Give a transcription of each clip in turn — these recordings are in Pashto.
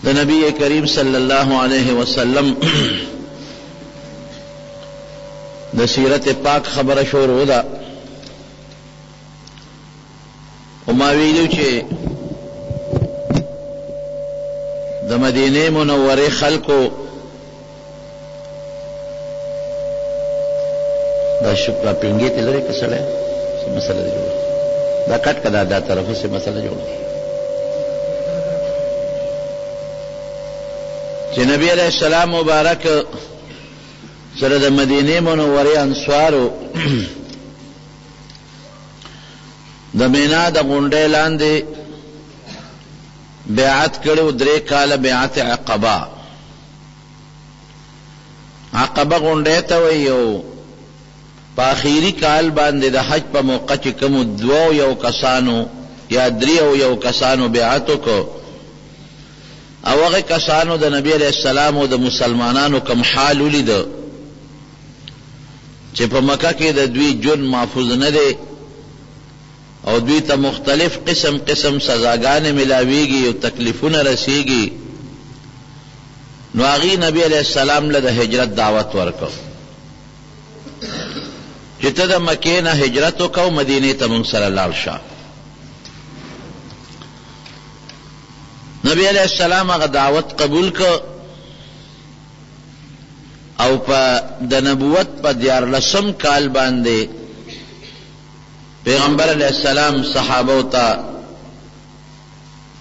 د نبی کریم صلی الله علیه وسلم د سیرت پاک خبره شروع ده او ما ویلو چې د مدینه منوره خلکو دا شپه پنګې ته لري کسړه څه مسله جوړه دا کټ کدا دا طرفه څه مسله جوړه چې نبی علیہ السلام مبارک سره د مدینه منوره انصارو د مینا د غونډې لاندې بیعت کړو 3 کاله بیعت عقبه غونډې ته ویو په اخیری کال باندې د حج په موقع چې کوم 2 کسانو یا 3 کسانو بیعت وکړو او هغه کسانو د نبی علیہ السلام او د مسلمانانو کوم حال ولید چې په مکه کې د دوی جون محفوظ نه دی او دوی ته مختلف قسم سزاګانې ملاویږي او تکلیفونه رسیږي نو هغه نبی علیہ السلام له د هجرت دعوت ورکړ چې ته د مکې نه هجرت وکاو مدینه ته مونږ سره لاړ شه نبی علیہ السلام هغه دعوت قبول کړ او په د نبوت په 14 کال باندې پیغمبر علیہ السلام صحابه ته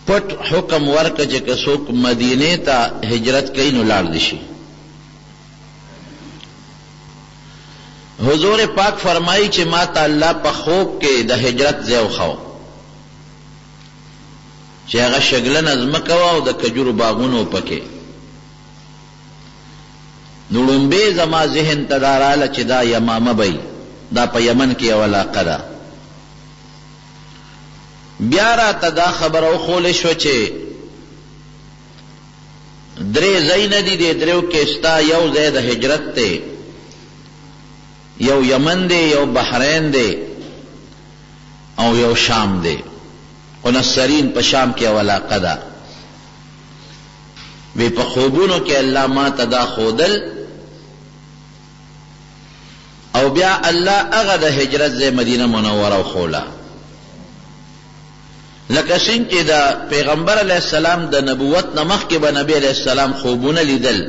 پټ حکم ورکړ چې څوک مدینه ته هجرت کوي نو لاړ دي شي حضور پاک فرمایي چې ما ته الله په خوب کې د هجرت ځای وخو چې هغه شګلن ازمکه او د کجورو باغونو پکې نو لومبه زما ذهن تداراله چې دا یمامه بی دا په یمن کې یو علاقه ده بیا راته دا خبره وخولی شو چې 3 ځای نه دي د 3 کې ستا یو ځای د هجرت دی یو یمن دی یو بحرین دی او یو شام دی قنصرین په شام کې یو علاقه ده وی په خوبونو کې الله ما ته دا خودل او بیا الله هغه د هجرت ځای مدینه منوره خوله لکه څنګه چې د پیغمبر علیہ السلام د نبوت نه مخکې به نبی علیہ السلام خوبونه لیدل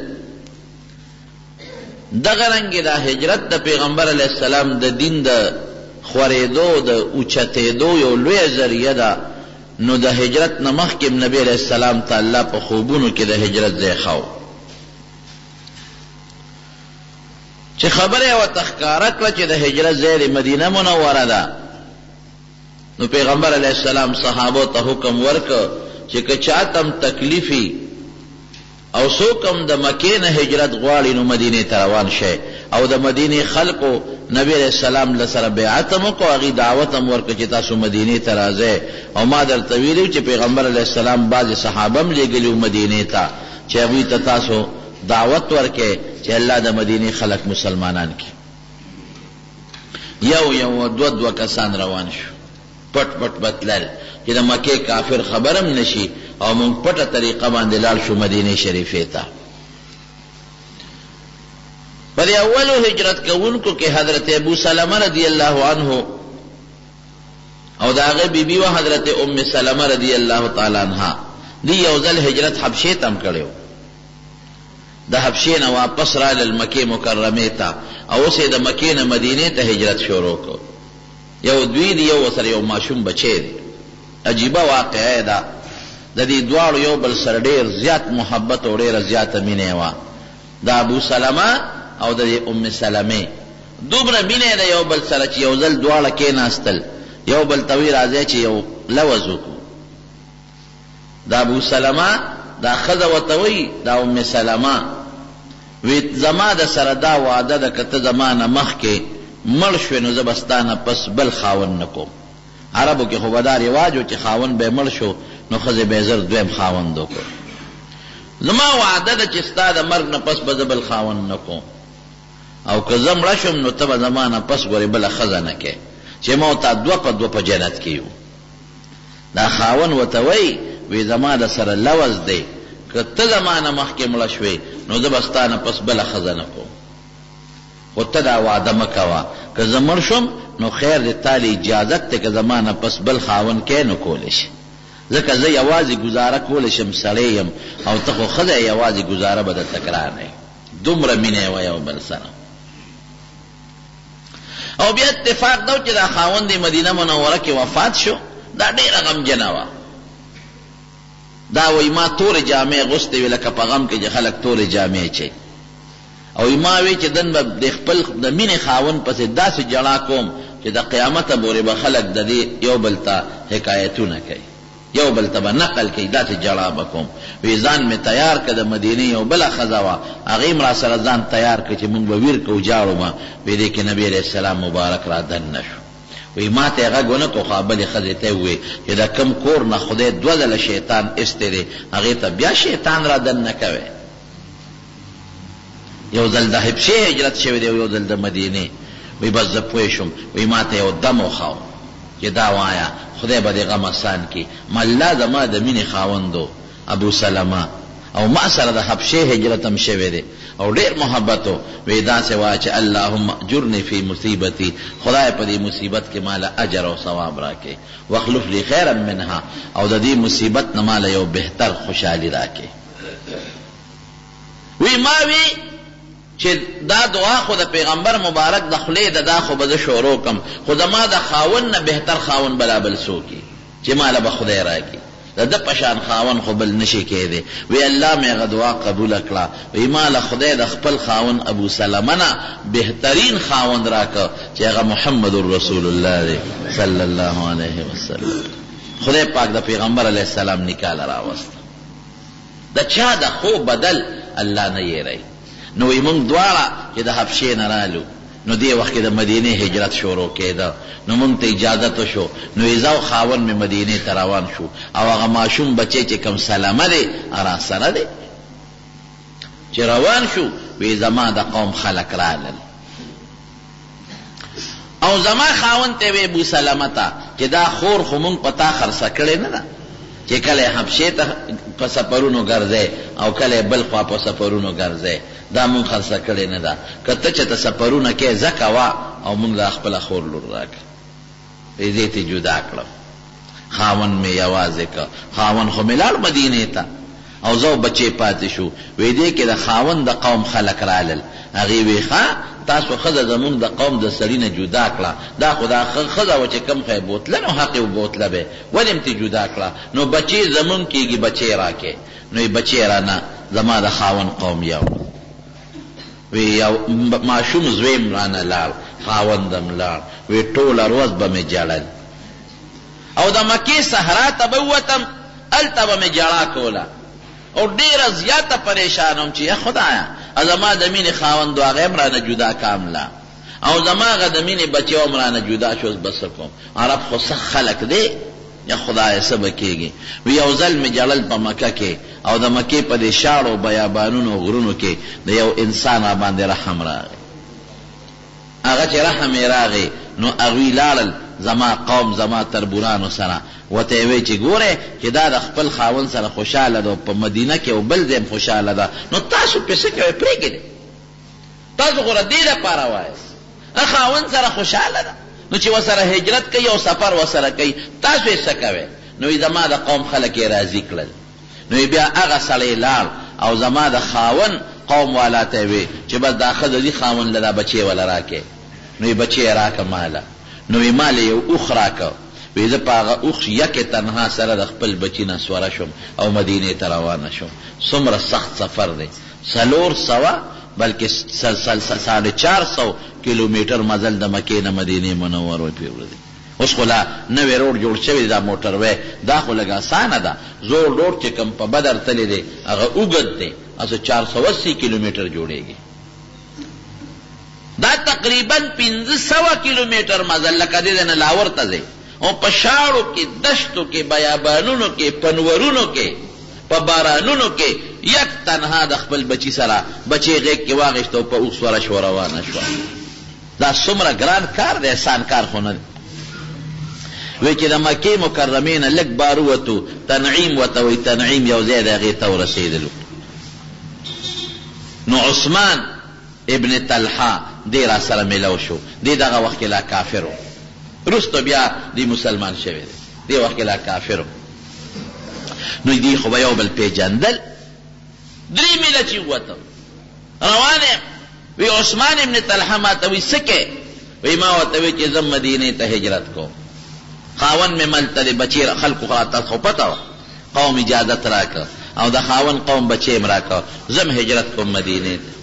دغه رنګ د هجرت د پیغمبر علیہ السلام د دین د خورېدو د اوچتېدو یو لوی ذریعہ ده نو د هجرت نه مخکې نبی علیہ السلام ته الله په خوبونو کې د هجرت ځای خاو چې خبره او تخکاره کړه چې د هجرت ځای مدینه منوره ده نو پیغمبر علیہ السلام صحابه ته حکم ورکړ چې که چاتم تکلیفي او څوکم د مکې نه هجرت غواړي نو مدینه ته روان شي او د مدینه خلقو نبی علیہ السلام لسره بیعت مو کو هغه دعوت هم ورکړ چې تاسو مدینه ته راځئ او ما درته ویلو چې پیغمبر علیہ السلام بعض صحابه هم لګلیو مدینه ته چې هغه ته تاسو دعوت ورکړي چې الله د مدینه خلق مسلمانان کی یو دو کسان روان شو پټ بتلل چې د مکه کافر خبرم نشي او مونږ پټه طریقه باندې لاړ شو مدینه شریفه ته پر اولو هجرت کوونکو کې حضرت ابو سلمہ رضی الله عنه او داغه بیبي و حضرت ام سلمہ رضی الله تعالی عنها دی یو ځل هجرت حبشه تم کړو د حبشه نه واپس را ل مکه مکرمه ته او سه د مکه نه مدینه ته هجرت شروع کړ یو دوی دی یو سره یو ماشوم بچی دی عجیبه واقعه ده د دې دواړو یو بل سره ډیر زیات محبت او ډیر زیات مینه و د ابو سلمہ او د ام سلمہ دومره مینه ده یو بل سره چې یو ځل دواړه کې ناستل یو بل توی راځي چې یو لوزو د ابو سلمہ دا خزه وتوي د ام سلمہ وی زما د سره دا وعده ده کته زمانه مخ کې مړ شو نو زبستانه پس بل خاون نکوم عربو کې خو بدار رواجو چې خاون به مړ شو نو خزه به زر دویم خاون دوکو زما وعده ده چې ستا د مرګ نه پس به بل خاون نکوم او که زم رشم نو تب زمانه پس ګوري بل خزه نه کې چې مو تا دو په جنت کې یو دا خاون وتوي وی زما د سره لوز دی که ته زمانه مخکې مړه شوې نو زه به ستا نه پس بله ښځه نه کوم، خو ته دا وعده مه کوه که زه مړ شم نو خیر دی تا له اجازت دی که زما نه پس بل خاوند کې نو کولی شي، ځکه زه یوازې ګزاره کولی شم سړی یم او ته خو ښځه یې یوازې ګزاره به درته ګرانه وي. دومره مینه یې وه یو بل سره. او بیا اتفاق دا چې دا خاوند مدینه منوره کې وفات شو، دا ډېره غمجنه وه. دا وایي ما تورې جامې اغوستې وې لکه په غم کې چې خلک تورې جامې چي، او ما وی چې دن به د خپل د مینې خاوند پسې داسې جړا کوم چې د قیامته پورې به خلک د دې یو بل ته حکایتونه کوي، یو بل ته به نقل کوي، داسې جړا به کوم. وی ځان مې تیار کړه، د مدینې یو بله ښځه وه هغې م را سره ځان تیار کړه چې مونږ به ویر کوو جاړو به. وی دې کې نبي علیه السلام مبارک را دننه شو. وی ما ته یې غږ ونه کړو، خو بلې ښځې ته یې وویل چې د کوم کور نه خدای دوه ځله شیطان ایستی دی هغې ته بیا شیطان را دننه کوی. یو ځل د حبشې هجرت شوی دی، یو ځل د مدینې. وی بس زه پوه شم. وی ما ته یو دم وخاو چې دا وایه خدای به دې غم اسان کړي. الله زما د مینې خاوندو ابو سلمه او ما سره د حبشې هجرت هم شوی دی او ډېر محبت و. وی داسې وایه چې اللهم اجرني فی مصیبتي، خدای په دې مصیبت کې ماله اجر او ثواب راکړي، واخلف لی خیرا منها، او د دې مصیبت نه ماله یو بهتر خوشحالي راکړي. وی ما وی چې دا دعا خو د پیغمبر مبارک د خولې د دا خو به زه شروع کم، خو زما د خاوند نه بهتر خاوند بلا بل څوکي چې ماله به خدای راکړي، د ده په شان خاوند خو بل نشي کېدی. وی الله مې هغه دعا قبوله کړه. وی ماله خدای د خپل خاوند ابو سلمه نه بهترین خاوند راکړه چې هغه محمد رسول الله دی صلی الله علیه وسلم. خدای پاک د پیغمبر علیه السلام نکاح راوست. د چا د خو بدل الله نه یېری. نو وی مونږ دواړه چې د حبشې نه رالو نو دې وخت کې د مدینې هجرت شروع کېده، نو مونږ ته اجازت وشو. نو وی زه او خاوند مې مدینې ته روان شو، او هغه ماشوم بچی چې کوم سلمه دی را سره دی. چې روان شو وی زما د قوم خلک رالل، او زما خاوند ته وی ابو سلمه ته چې دا خور خو مونږ په تا خرڅه کړې نه ده چې کله حبشې ته په سفرونو ګرځې او کله بل خوا په سفرونو ګرځې، دا مونږ خرڅه کړې نه ده. که ته چې ته سفرونه کې زه کوه او مونږ له خپله خور لور راکړه. وی دې ته جدا کړم، خاوند مې یوازې که، خاوند خو مې لاړ مدینې ته او زه بچې پاتې شو. وی دې کې د خاوند د قوم خلک رالل، هغې وی ښه تاسو ښځه زمونږ د قوم د سړي نه جدا کړه، دا خو دا ښځه وه چې کوم خی بوتله نو حق یې بوتله به ولې م ته جدا کړه، نو بچې زمونږ کېږي بچې راکې. نو یې بچې رانه زما د خاوند قوم یو. وی یو ماشوم زویم رانه لاړ، خاوندم لاړ. وی ټوله ورځ به مې جړل، او د مکې صحرا ته به ووتم هلته به مې جړا کوله، او ډېره زیاته پریشان وم چې یا خدایه زما د مینې خاوند و هغه هم رانه جدا کامله، او زما هغه د مینې بچی هم رانه جدا شو، به څه کوم؟ عرب خو سخت خلک دی، یا خدایه څه به کېږي. وی یو ځل مې جړل په مکه کې، او د مکې په دې شاړو بیابانونو غرونو کې د یو انسان را باندې رحم راغی. هغه چې رحم یې راغی نو هغوی لاړل زما قوم زما تربورانو سره، ورته یې وی چې ګورئ چې دا د خپل خاوند سره خوشحاله ده، په مدینه کې او بل ځای خوشحاله ده، نو تاسو پې څه کوئ؟ پرېږدئ. تاسو خو د دې لپاره وایاست خاوند سره خوشحاله ده، نو چې ورسره هجرت کوي او سفر ورسره کوي، تاسو یې څه کوئ؟ نو زما د قوم خلک یې راضي کړل. نو بیا هغه سړی لاړ او زما د خاوند قوم والا ته وی چې بس دا ښځه دي خاوند له دا بچی وله راکې. نو یې بچی یې راکه ماله. نو یې ماله یو اوښ راکه. وی زه په هغه اوښ یکې تنها سره د خپل بچي نه سوره شم او مدینې ته روانه شم. څومره سخت سفر دی، 400 بلکې 450 کیلومیټر مزل د مکې نه مدینې منورې پرې دی. اوس خو لا نوی روډ جوړ شوی دا موټر وی، دا خو لږ اسانه ده. زوړ روډ چې کوم په بدر تللی دی هغه اوږد دی، اصل 480 کیلومیټر جوړېږي. دا تقریبا 500 کیلومیټر مزل لکه دې نه لاور ته ځي، او په شاړو کې دشتو کې بیابانونو کې پنورونو کې په بارانونو کې یک تنها د خپل بچی سره بچی غېږ کې واغېسته او په اوښ سوره شوه روانه شوه. دا څومره ګران کار دی، احسان کار خو نه دی. وی چې د مکې مکرمې نه لږ بار ووتو تنعیم ورته وایي تنعیم یو ځای د هغې ته ورسېدلو نو عثمان ابن طلحه دې را سره میلو شو دې دغه وخت کې لا کافر و وروسته بیا دې مسلمان شوی دی دې وخت کې لا کافر و نو دې خو به یو بل پېژندل 3 میله چې ووتم روان یم وی عثمان ابن طلحه ما ته وی څه کې وی ما ورته وی چې زه مدینې ته هجرت کوم خاون مې ملته د بچی خلکو خاطر خو پته وه قوم اجازت راکړه او د خاون قوم بچی م راکړه زم هجرت کوم مدینې ته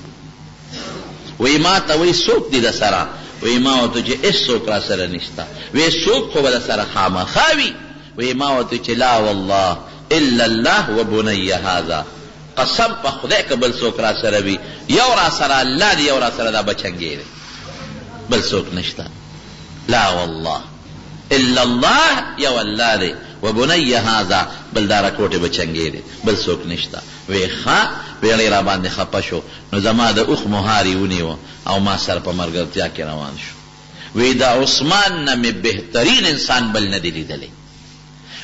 وی ما ته وی څوک دي د سره وی ما ورته چې هېڅ څوک را سره نشته وی څوک خو به د سره خامخا وي وی ما ورته چې لا والله الا الله و بنی هذا قسم په خدای که بل څوک را سره وي یو را سره الله دی یو را سره دا بچنګی دی بل څوک نشته لا والله الا الله یو الله دی و بنی هذا بل دا راکوټې بچنګی دی بل څوک نشته وی ښه ویړی را باندې خفه شو نو زما د اوښ مهاري ونیوه او ما سره په ملګرتیا کې روان شو وی دا عثمان نه مې بهترین انسان بل نه دی لیدلی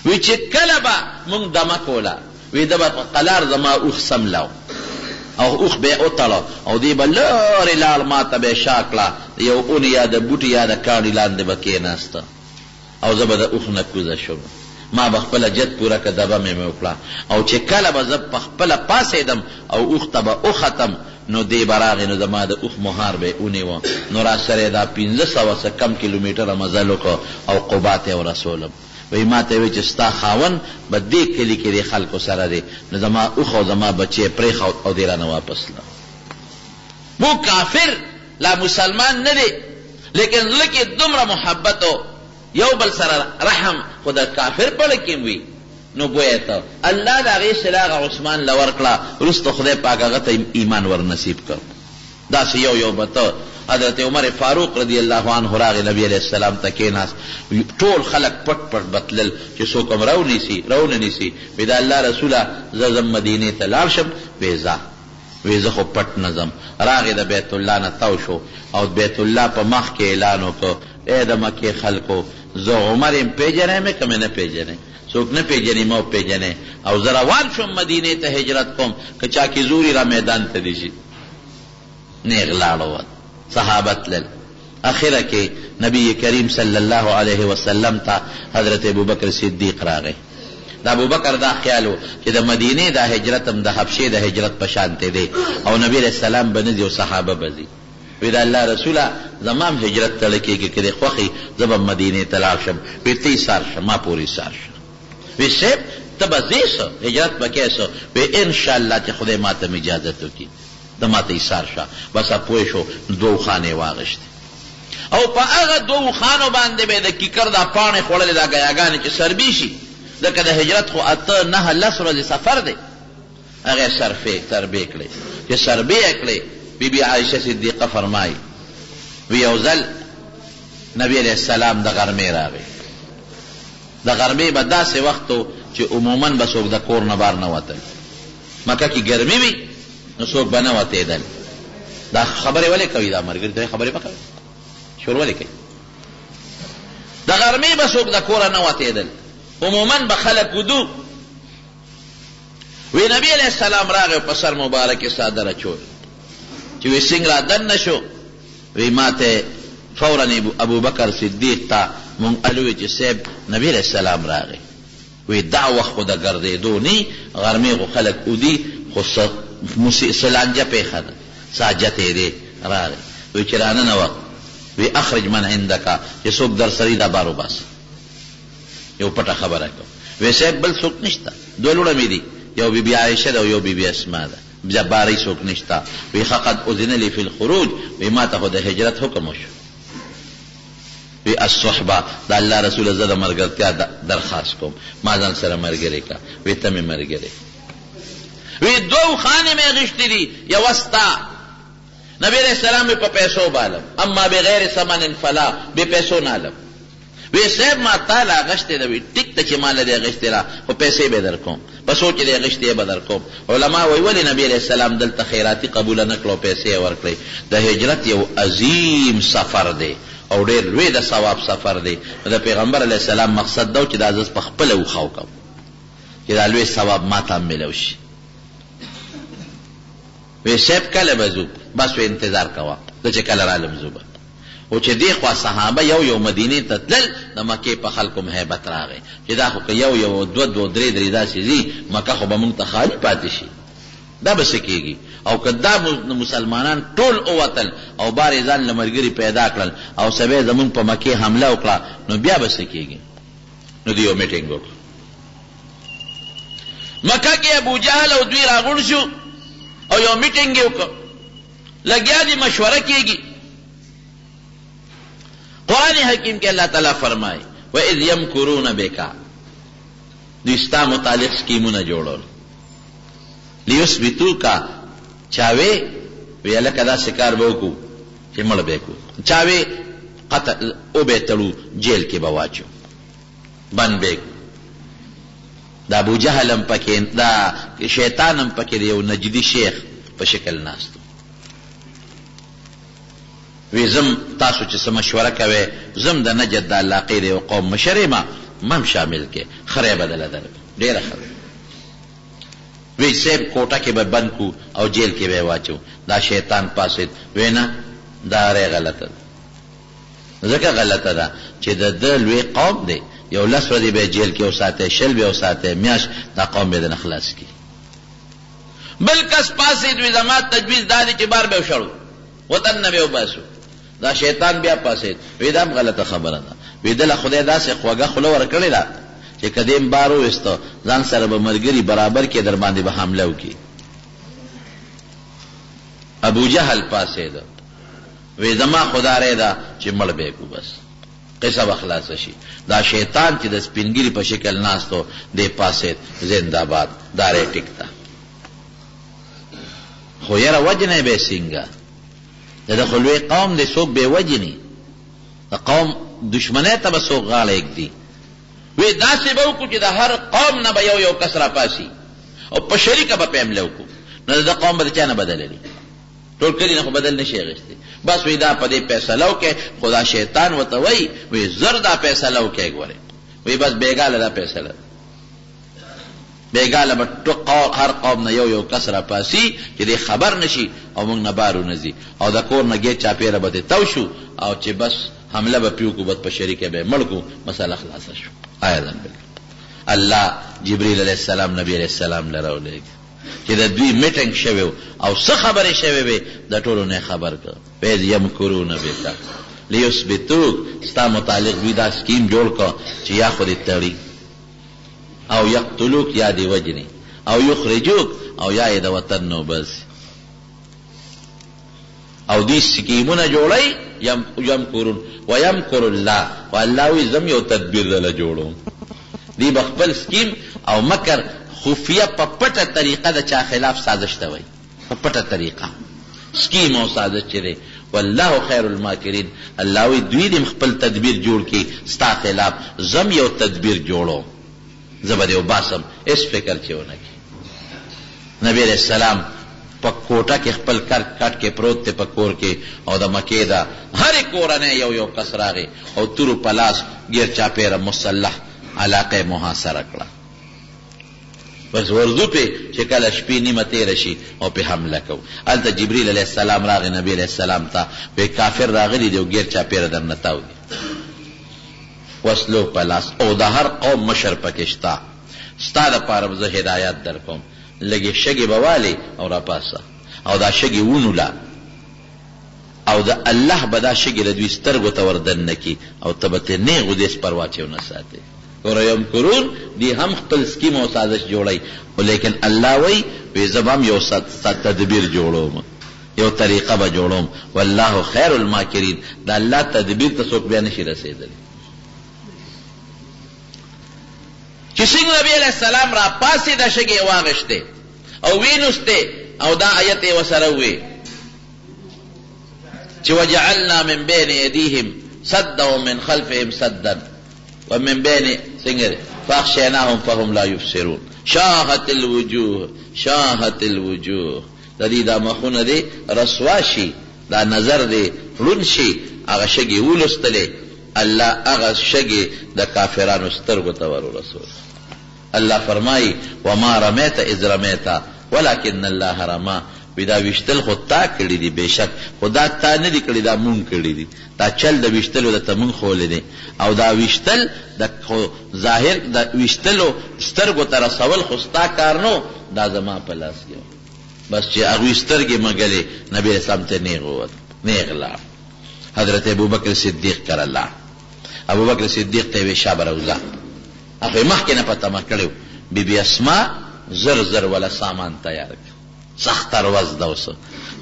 وی چې کله به مونږ دمه کوله وی ده به په قلار زما اوښ سملو او اوښ به یې وتړه او دی به لرې لاړ ما ته به یې شا کړه یو اون یا د بوټي یا د کاڼي لاندې به کېناسته او زه به د اوښ نه کوزه شوم ما به خپله جد پوره که دبه مې وکړه او چې کله به زه په خپله پاسېدم او اوښ ته به وختم نو دی به راغی نو زما د اوښ مهار به یې ونیوه نو را سره یې دا 1500 څه کم کیلومیټره مزل وکړه او قبا ته یې ورسولم وی ما ته وی چې ستا خاون به دې کلي کې د خلکو سره دی نو زما اوښ او زما بچی یې پرېښود او دی رانه واپس له مو کافر لا مسلمان نه دی لیکن زړه کې دومره محبت و یو بل سره رحم خو د کافر په لکې وي نو ګویا ته الله د هغې صلاح عثمان له ورکړه وروسته خدای پاک هغه ته ایمان ور نصیب کړ داسې یو به ته حضرت عمر فاروق رضی الله عنه راغی نبی علیہ السلام ته کېناست ټول خلک پټ پټ بتلل چې څوک هم رونه نیسي وی د الله رسوله زه ځم مدینې ته لاړ شم وی زه خو پټ نه ځم راغی د بیت الله نه تاو شو او بیت الله په مخ کې اعلان وکړ ای د مکې خلکو زه عمر یم پیژنی مې که مې نه پیژنی څوک نه پیژني ما پیژنی او زه روان شم مدینې ته هجرت کوم که چا کې زوري را میدان ته دي شي نیغ لاړه صحابه تلل اخره کې نبی کریم صلی الله علیه وسلم ته حضرت ابوبکر صدیق راغی د ابوبکر دا خیال و چې د مدینې دا هجرت هم د حبشې د هجرت په شانتې دی او نبی علیہ السلام به نه ځي او صحابه به ځي وی د الله رسوله زما هم هجرت تړه کېږي که دې خوښي زه به مدینې ته لاړ شم وی ته ایسار شه ما پورې ایسار شه وی صاحب ته به ځې څه هجرت به کې څه وی انشاءالله چې خدای ما ته م اجازت وکړي د ما ته ایسار شه بس پوه شو 2 خانې واغشتې او په هغه 2 خانو باندې به د کیکر دا پاڼې خوړلې دا ګیاګانې چې سربي شي ځکه د هجرت خو 8-9 ورځې سفر دی هغې سربې کړې چې سربې یې کړې بی بی عائشه صدیقه فرمایي وی یو ځل نبی علیہ السلام د غرمې راغی د غرمې به داسې وخت و چې عموما به څوک د کور نه بار نه وتل مکه کې ګرمي وي نو څوک به نه وتېدل دا خبرې ولې کوي دا ملګري ته خبرې به کوي شور ولې کوي د غرمې به څوک د کوره نه وتېدل عموما به خلک ودو وی نبی علیہ السلام راغی په سر مبارک څادر اچول چې وی څنګه را دننه شو وی ما ته فورا ابوبکر صدیق ته مونږ الوی چې صاحب نبی علیہ السلام راغی وی دا وخت خو د ګرځېدو نی غرمې خو خلک ودي خو سلانجه پیښه ده ساجت یې دی راغی وی چې راننوت وی اخرج من عندک چې څوک در سري دا بار وباسه یو پټه خبره کوم وی صاحب بل څوک نشته 2 لوڼه مې دي یو بی بی عائشه ده او یو بی بی اسماء ده جباری څوک نشته وی فقط اذن لی فی الخروج وی ما ته خو د هجرت حکم وشو وی الصحبه د الله رسول زده مرګرتیا درخواست کوم ما ځان سره مرګري کا وی ته مې مرګري وی 2 خانې مې غشتې دي یو وستا نبی علیہ السلام په پیسو بالم اما بغیر ثمن فلا به پیسو نالم وی صاحب ما تعالی غشتې دی ټیک ته چې مال دې غشتې را او پیسې به در کوم په سوچ دې غشتې به در کوم علما وی ولی نبی علیہ السلام دلته خیراتی قبول نه کړو پیسې ورکړي د هجرت یو عظیم سفر دی او ډېر لوی د ثواب سفر دی. د پیغمبر علیه السلام مقصد دا و چې دا زه په خپله وخه وکړم چې دا لوی ثواب ما ته هم میلو شي. وی صاحب کله به ځو؟ بس وی انتظار کوه زه چې کله رالم ځو به. او چې دې خوا صحابه یو مدینې ته تلل د مکې په خلکو مهیبت راغی چې دا خو که یو دوه درې داسې ځي مکه خو به مونږ ته خالي پاتې شي، دا به څه کېږي؟ او که دا مسلمانان ټول اوتل او بار یې ځان له ملګري پیدا کړل او سبې زمونږ په مکې حمله وکړه نو بیا به څه کېږي؟ نو دوی یو میټینګ وکړ مکه کې. ابو جهل او دوی راغونډ شو او یو میټینګ یې وکړ، لګیا دي مشوره کېږي. قرآن حکیم کې الله تعالیٰ فرمائے وَإِذْ يَمْكُرُونَ بِكَ، دوی ستا متعلق سکیمونه جوړول. لیثبتوک، چاوی وی لکه داسې کار به وکړو چې مړ به کړو، چاوی قتل او به تړو جیل کې به واچو بند به کړو. دا ابو جهل هم پکې، دا شیطان هم پکې یو نجدي شیخ په شکل ناستو. وی زم تاسو چې څه مشوره کوئ زم د نجد د علاقې د یو قوم مشر یم، مم شامل کې خری بدله درکړه ډېره ښه. وی صاحب کوټه کې به بند کو او جیل کې به واچو. دا شیطان پاسید وی نه دا رې غلطه ده، ځکه غلطه ده چې د ده لوی قوم دی، یو 10 ورځې به جیل کې وساتئ، شل به وساتئ، میاشت دا قوم به دنه خلاص کړي. بل کس پاسید وی زما تجویز دا دی چې بار به وشړو وطن نه به وباسو. دا شیطان بیا پاسید وی دا هم غلطه خبره ده. وی دله خدای داسې خوږه خوله ورکړې ده چې کدیم بار وویسته ځان سره به ملګري برابر کې در باندې به حمله وکړي. ابو جهل پاسید وی زما خدا رې ده چې مړ به کو، بس قصه به خلاصه شي. دا شیطان چې د سپینګیري په شکل ناستو دی پاسید زنده باد دا رې ټیکته. خو یاره وجنه به څنګه؟ د خلوی قوم دی څوک بې وجني، د قوم دشمنۍ ته به څوک غاړه ایږدي. وی داسې به وکړو چې د هر قوم نه به یو کس راپاسي او په شریکه به حمله وکړو. نو د قوم به د چا نه بدلوي؟ ټول کلي نه خو بدل نشي اخیستی. بس وی دا په دې فیصله وکړئ. خو دا شیطان ورته وی زر دا فیصله وکړئ. ګورئ وی بس بېګاله دا فیصله، بېګاله به هر قوم نه یو کس راپاسي چې دې خبر نشي او موږ نه بار ونځي او د کور نه ګیټ چاپېره به دې تو شو او چې بس حمله به پې وکړو، بس په شریکه به یې مړ کړو، مسله خلاصه شو. ایضا الله جبریل علیه السلام نبی علیه السلام له راولېږي چې د دوی میټینګ شوی او څه خبرې شوې وې د ټولو نه خبر کړ. وَإِذْ يَمْكُرُونَ بِكَ لِيُثْبِتُوكَ، ستا متعلق دوی دا سکیم جوړ کړ چې یا خو دې تړي او یقتلوک، یا دې وجني، او یخرجوک، او یا یې د وطن نه وباسي. او دوی سکیمونه جوړی. یمکرون ویمکر الله، و الله وی زم یو تدبیر دله جوړوم. دی بخپل سکیم او مکر خفیه په پټه طریقه د چا خلاف سازش ته وایي، په پټه طریقه سکیم او سازش چې دی. والله خیر الماکرین، الله وی دوی دې خپل تدبیر جوړ کړي ستا خلاف، زم یو تدبیر جوړوم، زه به دې وباسم، هېڅ فکر چې ونه کړي. نبی علیہ السلام په کوټه کې خپل کټ کې پروت دی په کور کې او د مکې دا هرې کورنۍ یو کس راغی او تورو په لاس ګیر چاپېره مسلح علاقه محاصره کړه. بس ورځو پې چې کله شپې نیمه تېره شي او پې حمله کوو. هلته جبریل علیه السلام راغی نبی علیه السلام ته، وی کافر راغلی دی او ګیر چاپېره درنه تاو دي وسلو په لاس او د هر قوم مشر پکې شته. ستا دپاره به زه هدایت در کوم، لږې شګې به والې او راپاسه او دا شګې ونوله او د الله به دا شګې له دوی سترګو ته وردننه کړي او ته به ترې نیغ ودېس پروا چې ونه ساتې. ګوره یمکرون دی هم خپل سکیم او سازش جوړی، خو لیکن الله وی زه به هم یو تدبیر جوړوم، یو طریقه به جوړوم. والله خیر الماکرین، د الله تدبیر ته څوک بیا نشي رسېدلی. چې څنګه نبی علیہ السلام را پاسې دا شګې واغشتې او وینوستې او دا آیت یې ورسره ووی چې وجعلنا من بین ایدیهم سدا ومن خلفهم سدا ومن بین څنګه فاخشیناهم فهم لا یبصرون. شاهت الوجوه شاهت الوجوه، د دې دا مخونه دي رسوا شي، دا نظر دی ړوند شي هغه شګې ولوستلې، الله هغه شګې د کافرانو سترګو ته ور ورسول. الله فرمایي وما رمیت اذ رمیت ولکن الله رما. دا ویشتل خو تا کړي دي، بېشک خدا تا نه دي کړي، دا مونږ کړي دي. دا چل د ویشتلو د ته مونږ خولی دی، او دا ویشتل د ظاهر د ویشتلو سترګو ته رسول خو ستا کار نو، دا زما په لاس کې بس چې هغوی سترګې مږلې نبي اسلام ته نیغ ووت، نیغ لاړ. حضرت ابوبکر صدیق کره لاړ. ابوبکر صدیق ته یې وی شابه روزه، هغه مخکې نه په تمه کړی و. بیبي اسما زر زر ولا سامان تیار کړ، سخت ورځ ده اوس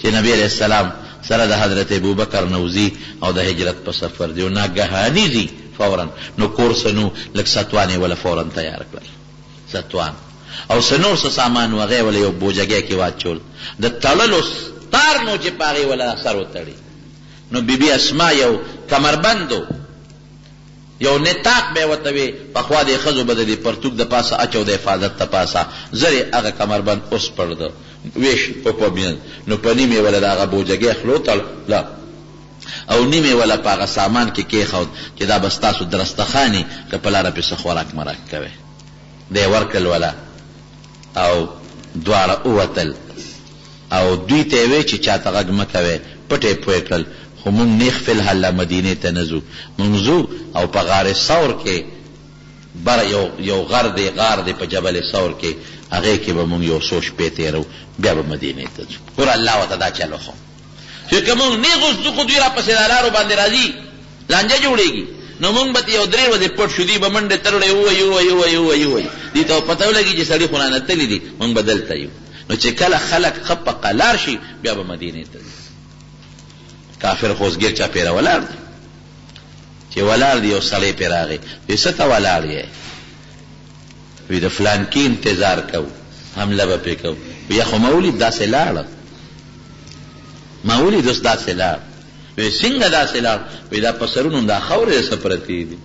چې نبی علیہ السلام سره د حضرت ابوبکر نوزی او د هجرت په سفر دی، او ناګهاني ځي فورا. نو کور سنو لږ ستوان یې ولا فورا تیار کړل، ستوان او سنور څه سامان و هغه ولا یو بوجګۍ کې واچول. د تړلو تار نو چې په هغې ولا سر وتړي. نو بیبي اسما یو کمربندو، یو نطاق به ورته وي، پخوا د ښځو به د پرتوګ د پاسه اچو د حفاظت د پاسه، زر یې هغه کمربند اوس پړده ویش په مین. نو په نیمې ولا د هغه بوجګۍ خلو تړله او نیمې ولا په هغه سامان کې کېښود چې دا به ستاسو درستخاني که په لاره پسې خوراک مراک کوئ. دی ورکړل ولا او دواړه ووتل، او دوی ته یې وی چې چاته غږ مه کوئ، پټ یې پوی کړل. خو مونږ نیغ فلحال مدینې ته نه ځو، مونږ ځو او په غار ثور کې بره یو غار دی په جبل ثور کې، هغې کې به مونږ یو څو شپې تېرو، بیا به مدینې ته ځو. ګوره الله ورته دا چل وښو چې که مونږ نیغ اوس ځو خو دوی را پسې د لارو باندې راځي، لانجه جوړېږي. نو مونږ به یو 3 ورځې پټ شو، دوی به منډې ترړې ووایي دوی ته پته ولګي چې سړي خو رانتلي دي، مونږ به دلته یو. نو چې کله خلک ښه په قلار شي بیا به مدینې ته ځي. کافر خوزګیر چاپېره ولاړ دی، چې ولاړ دی یو سړی پې راغی، وی څه ته ولاړ یې؟ وی د فلانکي انتظار کوو، حمله به پې کوو. وی خو ما ولید داسې لاړه، ما ولید اوس داسې لاړ. وی څنګه داسې لاړ؟ وی دا په سرونو دا خاورې څه پرتې دي.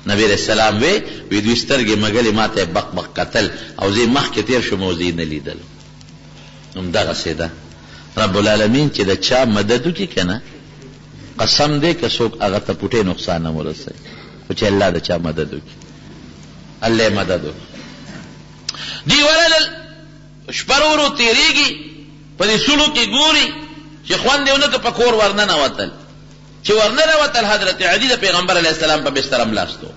نبی علیہ السلام وی دوی سترګې مږلې ما ته بق بق کتل، او زه مخکې تېر شوم او زه یې نه لیدل. همدغسې ده رب العالمین چې د چا مدد وکړي که نه، قسم دی که څوک هغه ته پوټې نقصان نه ورسوي، خو چې الله د چا مدد وکړي، الله یې مدد وکړي. دوی ورلل، شپه ورو ورو تېرېږي، په دې سوړو کې ګوري چې خوند یې ونه که په کور ورننوتل. چې ورننوتل حضرت علي د پیغمبر علیه السلام په بستره ملاستو،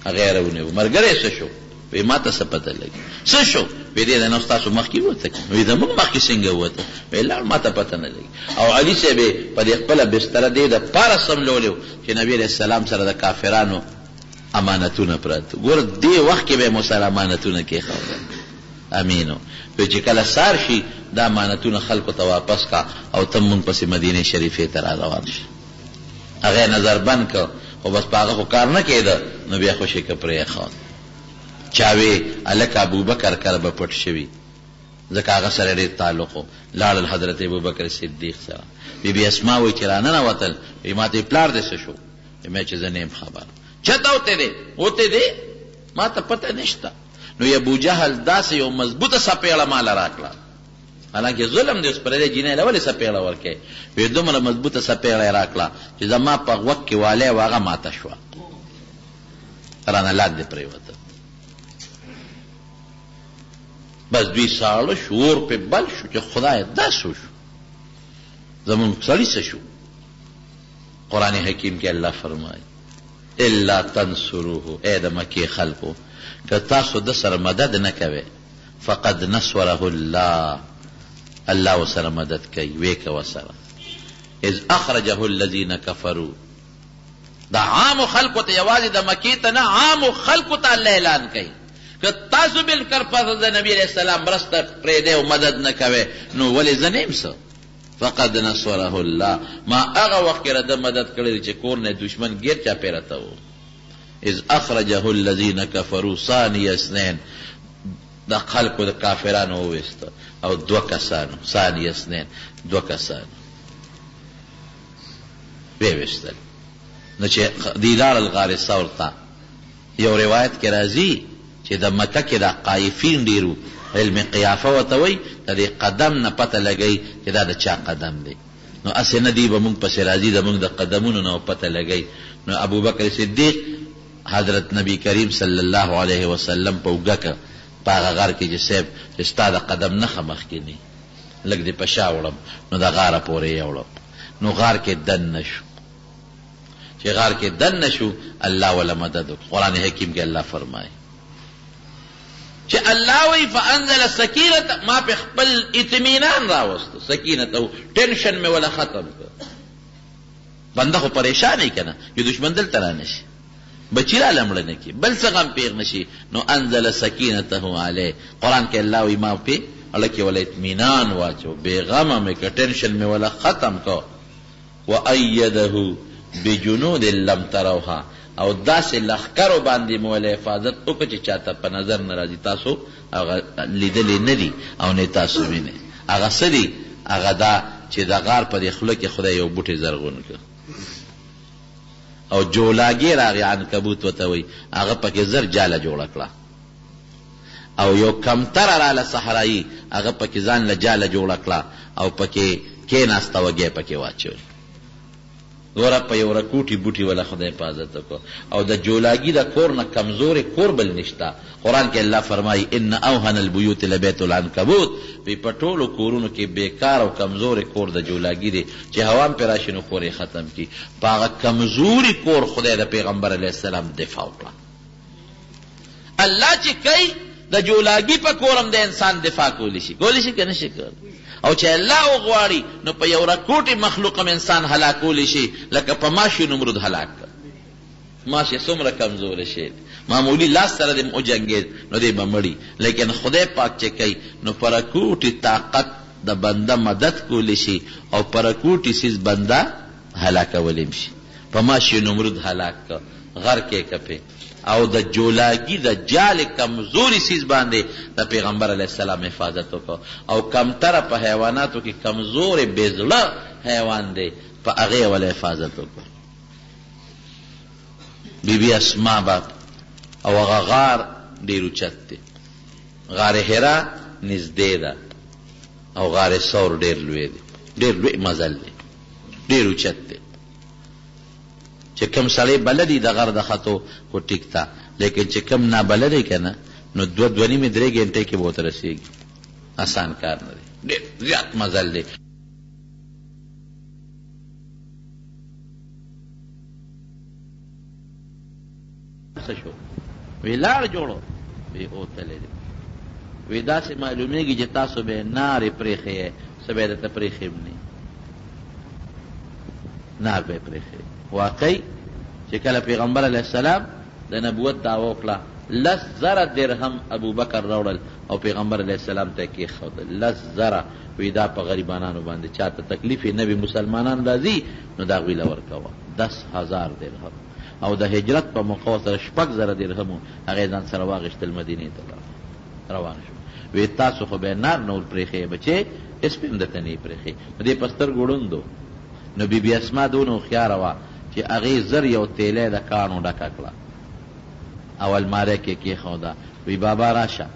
هغه یې راونیو. ملګری څه شو؟ وی ما ته څه پته لګي. څه شو؟ وی دی نو ستاسو مخکې ووته، وی زموږ مخکې څنګه ووته؟ وی لاړ ما ته پته نه لګي. او علي صاحب یې په دې خپله بستره دې دپاره سملولی و چې نبي علیه السلام سره د کافرانو امانتونه پراته. ګوره دې وخت کې به یې مو سره امانتونه کېښودل. امینو. وی چې کله سار شي دا امانتونه خلکو ته واپس کا، او ته مونږ پسې مدینې شریفې ته را روان شي. هغه نظر بند کړ، خو بس په هغه خو کار نه کېده. نو بیا خو شي که پرېښود. چاوی الک ابوبکر کر به پټ شوي، ځکه هغه سره ډېر تعلق و. لاړل حضرت ابوبکر صدیق سره. بیبي اسما وایي چې راننوتل، وایي ما ته پلار دې څه شو؟ وایي چې زه نه یم خبر. چېرته وتی دی؟ ما ته پته نشته. نو ابو جهل داسې یو مضبوطه سپېړه ماله راکړه، حالانکه ظلم دی اوس پر دې جینۍ له ولې سپېړه ورکوې؟ وایي دومره مضبوطه سپېړه یې راکړه چې زما په غوږ کې والی و هغه ماته شوه، رانه لاندې پرېوته. بس دوی ساړه شو، اور پې بل شو چې خدای دا څه شو، زمونږ سړي څه شو. قرآن حکیم کې الله فرمایي الا تنصروه، ای د مکې خلکو که تاسو د سره مدد نه کوئ، فقد نصره الله، الله ورسره مدد کوي. وی که ورسره اذ اخرجه الذین کفروا، دا عامو خلکو ته، یوازې د مکې ته نه، عامو خلکو ته الله اعلان کوي که تاسو بالکل پس د نبی علیہ السلام مرسته پرېږدئ او مدد نه کوئ، نو ولې زه نه یم څه؟ فقد نصره الله، ما هغه وخت کې د مدد کړی چې کور نه دشمن ګیر چاپېره ته و. اذ اخرجه الذین کفروا ثانی اثنین، د خلکو د کافرانو وویسته، او 2 کسانو، ثانی اثنین 2 کسانو ویویستل. نو چې دی لاړل غار ثور ته، یو روایت کې راځي چې د مکه کې د قایفین ډېرو، علم قیافه ورته وایي، د دې قدم نه پته لګوي چې دا د چا قدم دی. نو اسې نه دی به مونږ پسې راځي د مونږ د قدمونو نه پته لګی. نو ابوبکر صدیق حضرت نبی کریم صلی الله علیه وسلم په اوږه که په هغه غار کې چې صاحب چې ستا د قدم نښه مخکې نی لږ دې په شا وړم، نو د غاره پورې یې وړم. نو غار کې دننه شو. چې غار کې دننه شو الله ولا مدد وکړ. قرآن حکیم کې الله فرمایي چې الله وی فانزل سکینه، ما په خپل اطمینان راوستو، سکینت او ټینشن مې ولا ختم کړ. بنده خو پریشان ای کنه چې دشمن دلته را نشي، بچی را لمړه نه کی، بل څه غم پیغ نشي. نو انزل سکینته علیه. قرآن کې الله وی ما په الله کې ولا اطمینان واچو، بے غم مې ک ټینشن مې ولا ختم کو. وأيده بجنود لم تروها، او داسې لخکرو باندې مو ولې حفاظت وکړه چې چاته په نظر نه راځي، تاسو هغه لیدلې نه دي او نه تاسو وینئ. هغه څه دي؟ هغه دا چې د غار په دې خوله کې خدای یو بوټی زرغون کړ او جولاګي راغی، عنکبوت ورته وایي، هغه پکې زر جاله جوړه کړه. او یو کمتره راله صحرایي، هغه پکې ځان له جاله جوړه کړه او پکې کېناسته وږی پکې واچول. ګوره په یو رکوټي بوټي ولا خدای حفاظت وکړو. او د جولاګي د کور نه کمزورې کور بل نشته. قرآن کې الله فرمایي ان اوهن البیوت لبیت العنکبوت، وی په ټولو کورونو کې بیکار او کمزورې کور د جولاګي دی چې هوا هم پرې راشي نو کور یې ختم کړي. په هغه کمزوري کور خدای د پیغمبر علیه السلام دفاع وکړه. الله چې کوي د جولاګي په کور هم د انسان دفاع کولی شي که نه شي کولی. او چې الله وغواړي نو په یو رکوټي مخلوق هم انسان هلاکولی شي، لکه په ماشي نمرود هلاک کړ. ماشي څومره کمزوری شي، معمولی لاس سره دې وجنګېد نو دی به مړي، لیکن خدای پاک چې کوي نو په رکوټي طاقت د بنده مدد کولی شي او په رکوټي سیز بنده هلاکولی شي. په ماشي نمرود هلاک کړ، غر کې کپې. او د جولاګي د جال کمزوري سیز باندې د پیغمبر علیه السلام حفاظت وکړو. او کمتره په حیواناتو کې کمزورې بېزړه حیوان دی، په هغې ولا حفاظت وکړو. بی بی اسما با او هغه غار ډېر اوچت دی. غار حرا نږدې ده او غار ثور ډېر لوی دی، ډېر لوی مزل دی، ډېر اوچت دی. چې کم سړی بلدي د غر د خطو خو ټیک تا، لیکن چې کم نابلدی که نه نو 2 نیمې 3 ګنټې کې به ورته رسېږي. آسان کار نه دی، ډېر زیات مزل دی. څه شو؟ وی لاړ جوړو، وی اوتلی دی. وی داسې معلومیږي چې تاسو به نارې پرېښې یې، څه به یې درته پرېښې هم نه، نار به یې پرېښې. واقعي چې کله پیغمبر علیه السلام د نبوت دعوه وکړه، 10,000 درهم ابوبکر راوړل او پیغمبر علیه السلام ته یې کېښودل. 10,000. وی دا په غریبانانو باندې چاته تکلیف یې نه وي، مسلمانان راځي نو دا هغوی له ورکوه. 10,000 درهم. او د هجرت په موقع سره 6,000 درهم هغې ځان سره واخېستل، مدینې ته روان شو. وی تاسو خو به نار نور پرېښې بچې، هېڅ پې هم درته نه یې پرېښې. نو دې په سترګو ړوند و. نو بی بی اسما دونه هوښیاره وه چې هغې زر یو تیلی د کاڼو ډکه کړه او المارۍ کې کېښوده. وی بابا راشه.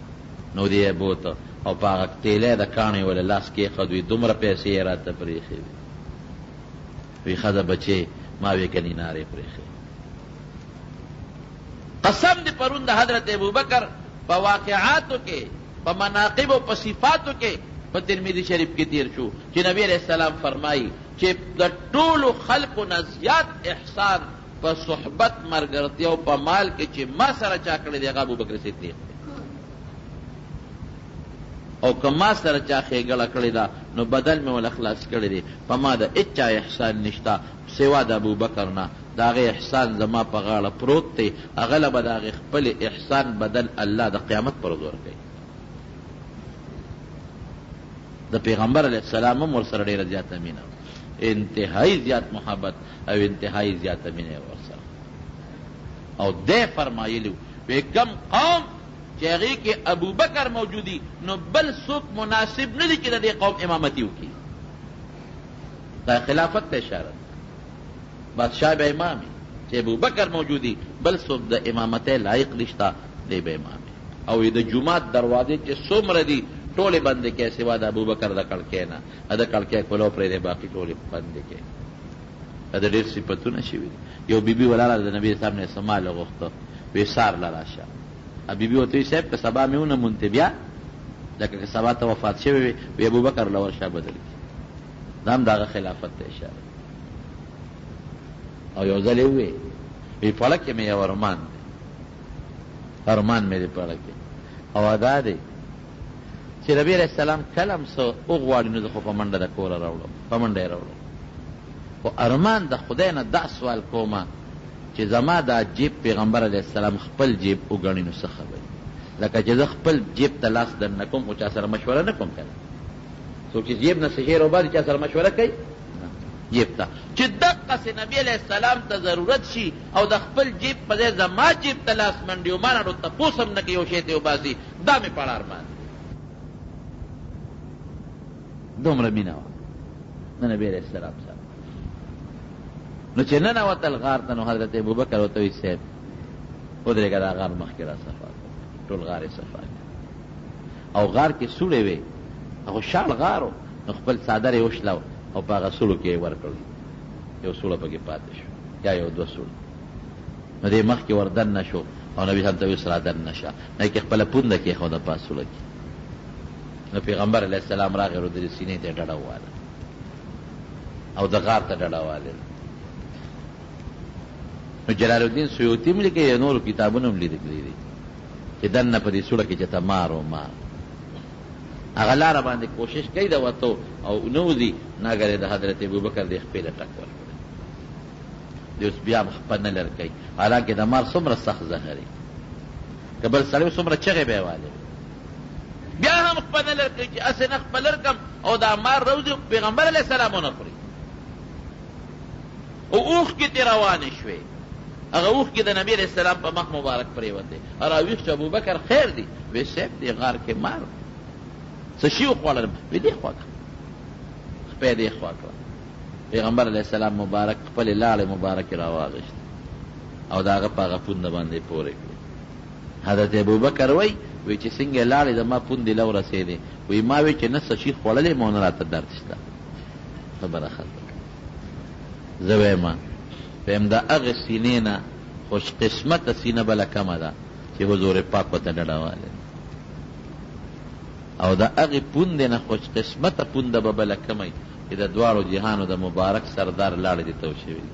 نو دی یې بوته او په هغه تیلی د کاڼو یې ولې لاس کېښود. وی دومره پیسې یې راته پرېښې وي. وی ښځه بچې ما وی کني نارې پرېښې. قسم دی پرون د حضرت ابوبکر په واقعاتو کې، په مناقب او په صفاتو کې په ترمذي شریف کې تیر شو چې نبی علیہ السلام فرمایي چې د ټولو خلقو نه زیات احسان په صحبت مرګرتیا او په مال کې چې ما سره چا کړی دی هغه ابوبکر صدیق دی. او که ما سره چا ښېګړه کړې ده نو بدل مې ول خلاص کړی دی. په ما د هېچا احسان نشته سوا د ابوبکر نه. د هغې احسان زما په غاړه پروت دی، هغه له به د هغې خپل احسان بدل الله د قیامت پر ورځ ورکوي. د پیغمبر علیه السلام هم ورسره ډېره زیاته مینه، انتهایی زیات محبت او انتهایی زیاته مینه ورسره. او دی فرمایلي وی کم قوم چې هغې کې ابوبکر موجودي نو بل څوک مناسب نه دي چې د دې قوم امامتي وکړي. دا خلافت ته اشاره، بادشاہ به امام چې ابوبکر موجودي، بل څوک د امامتۍ لایق نشته، دی به امام. او د جومات دروازې چې څومره دي ټولې بندې کړې سوا د ابوبکر د کړکۍ نه، د کړکۍ کولو پرېږدې، باقي ټولې بندې کړې. د ډېر صفتونه شوي دي. یو بیبي ولاړه د نبي صاحب نه سمال غوښته، وی سار له راشه. بیبي ورته وایي صاحب که سبا مې ونه مونتې بیا لکه که سبا ته وفات شوی وي، وی ابوبکر له ورشه بدل کړي. دا هم د هغه خلافت ته اشاره. او یو ځل یې ووی وی پړه کې مې یو ارمان دی، ارمان مې دی پړه کې، او دا دی چې نبي علیه السلام کله هم څه وغواړي نو زه خو په منډه د کوره راوړم، په منډه یې راوړم. خو ارمان د خدای نه دا سوال کومه چې زما دا جیب پیغمبر علیه السلام خپل جیب وګڼي نو څه خبرې، لکه چې زه خپل جیب ته لاس در نه کوم خو چا سره مشوره نه کوم. کنه څوک چې جیب نه څه شی راوباسي چا سره مشوره کوي جیب ته، چې دقسې نبي علیه السلام ته ضرورت شي او د خپل جیب په ځای زما جیب ته لاس منډي او ما نه تپوس هم نه کوي یو شی ته وباسي، دا مې پړه ارمان دومره مینه وه د نبي علیه السلام سره. نو چې ننوتل غار ته نو حضرت ابوبکر ورته وایي صاحب ودرېږه دا غار مخکې را صفا کړه. ټول غار یې صفا کړه او غار کې سوړې وې، هغه شاړ غار و، نو خپل څادر یې وشلو او په هغه سوړو کې یې ورکړل، یو سوړه پکې پاتې شو یا یو دوه سوړه. نو دې مخکې ور دننه شو او نبي صاحب ته وایي سره دننه شه، نه کې خپله پونده کېښوده په سوړه کې. نو پیغمبر علیه السلام راغی او د سینې ته یې ډډه وواله او د غار ته ډډه واله. نو جلال الدین سیوطي هم لیکي، نورو کتابونو هم لیکلي دي چې دننه په دې سوړه کې چې ته مار و مار هغه لاره باندې کوشش کوي د وتو او نوځي، ناګرې د حضرت ابوبکر د خپې له ټک ورکړی دی. اوس بیا هم خپه نه لر کوي، حالانکې د مار څومره سخت زهر یې که بل سړی څومره چغې به یې والې، بیا هم خپه نه لر کوي چې هسې نه خپه لر کم او دا مار روځي پیغمبر علیه السلام ونه خوري. او اوښکې ترې روانې شوې، هغه اوښکې د نبي علیه السلام په مخ مبارک پرېوتې. راویښ چې ابوبکر خیر دی، وی صاحب دې غار کې مار څه شي وخوړل، وی دې خوا کړه، خپې دې خوا کړه. پیغمبر علیه السلام مبارک خپلې لاړې مبارکې راواغېشت او د هغه په هغه پونده باندې پورې کړې. حضرت ابوبکر وی چې څنګه لاړې زما پوندې له ورسېدې، وی ما وی چې نه څه شي خوړلی ما نه راته درد شته. خبره ختمه. زه وایم د هغې سینې نه خوش قسمته سینه بله کمه ده چې حضور پاک ورته ډډه والې، او د هغې پوندې نه خوش قسمته پونده به بله کمه چې د دواړو جهانو د مبارک سردار لاړې دې تو شوي دي.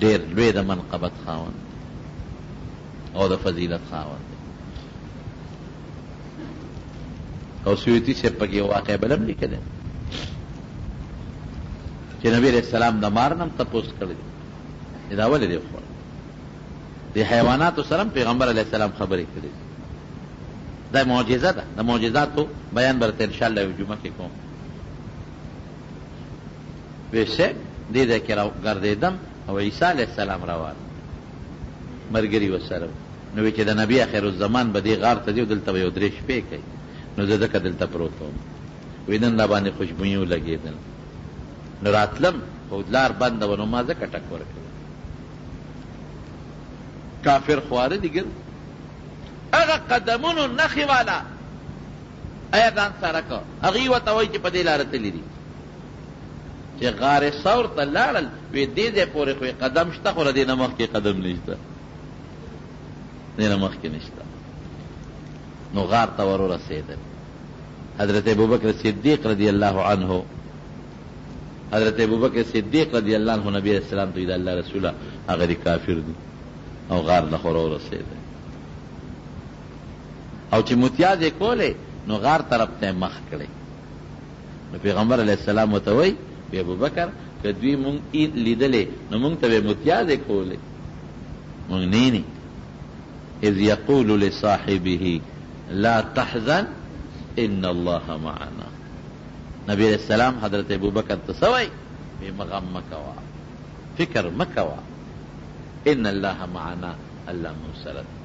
ډېر لوی د منقبت خاوند او د فضیلت خاوند دی. او سیوطي صاحب پکې یو واقع بل هم لیکلی چې نبي علیه السلام د مار نه هم تپوس کړی دی دا ولې دی خوړ. د حیواناتو سره هم پیغمبر علیه السلام خبرې کړي دي. دا معجزه ده، د معجزاتو بیان به درته انشاءالله یو جمعه کې کوم. وی صاحب دې ځای کې راګرځېدم او عیسی علیه السلام روان ملګري ورسره، نو وی چې د نبي آخر الزمان به دې غار ته ځي او دلته به یو 3 شپې کوي، نو زه ځکه دلته پروت وم. وی نن راباندې خوشبویي ولګېدل، نو راتلم خو لار بنده وه، نو ما ځکه ټک ورکړ. کافر خواره دي ګر هغه قدمونو نښې والا ایا ځان سره که هغې ورته وایي چې په دې لاره تللي دي چې غار ثور ته لاړل، وی دې ځای پورې خو قدم شته خو له دې نه مخکې قدم نشته، دې نه مخکې نشته. نو غار ته ور ورسېدل. حضرت ابوبکر صدیق رضی الله عنه حضرت ابوبکر صدیق رضی الله عنه نبی علیہ السلام ته د الله رسوله هغه دی کافر دی او غار له خور ورسېده. او چې متیاز یې کولې نو غار طرف ته مخ کړی. نو پیغمبر علیه السلام ورته وایي وی ابوبکر که دوی مونږ لیدلې نو مونږ ته به متیاز یې کولې، مونږ نه اذ یقول لصاحبه لا تحزن ان الله معنا. نبی علیہ السلام حضرت ابوبکر ته څه وایي؟ وی مغم مکوه، فکر مکوه، ان الله معنا، الله مونږ سره دی.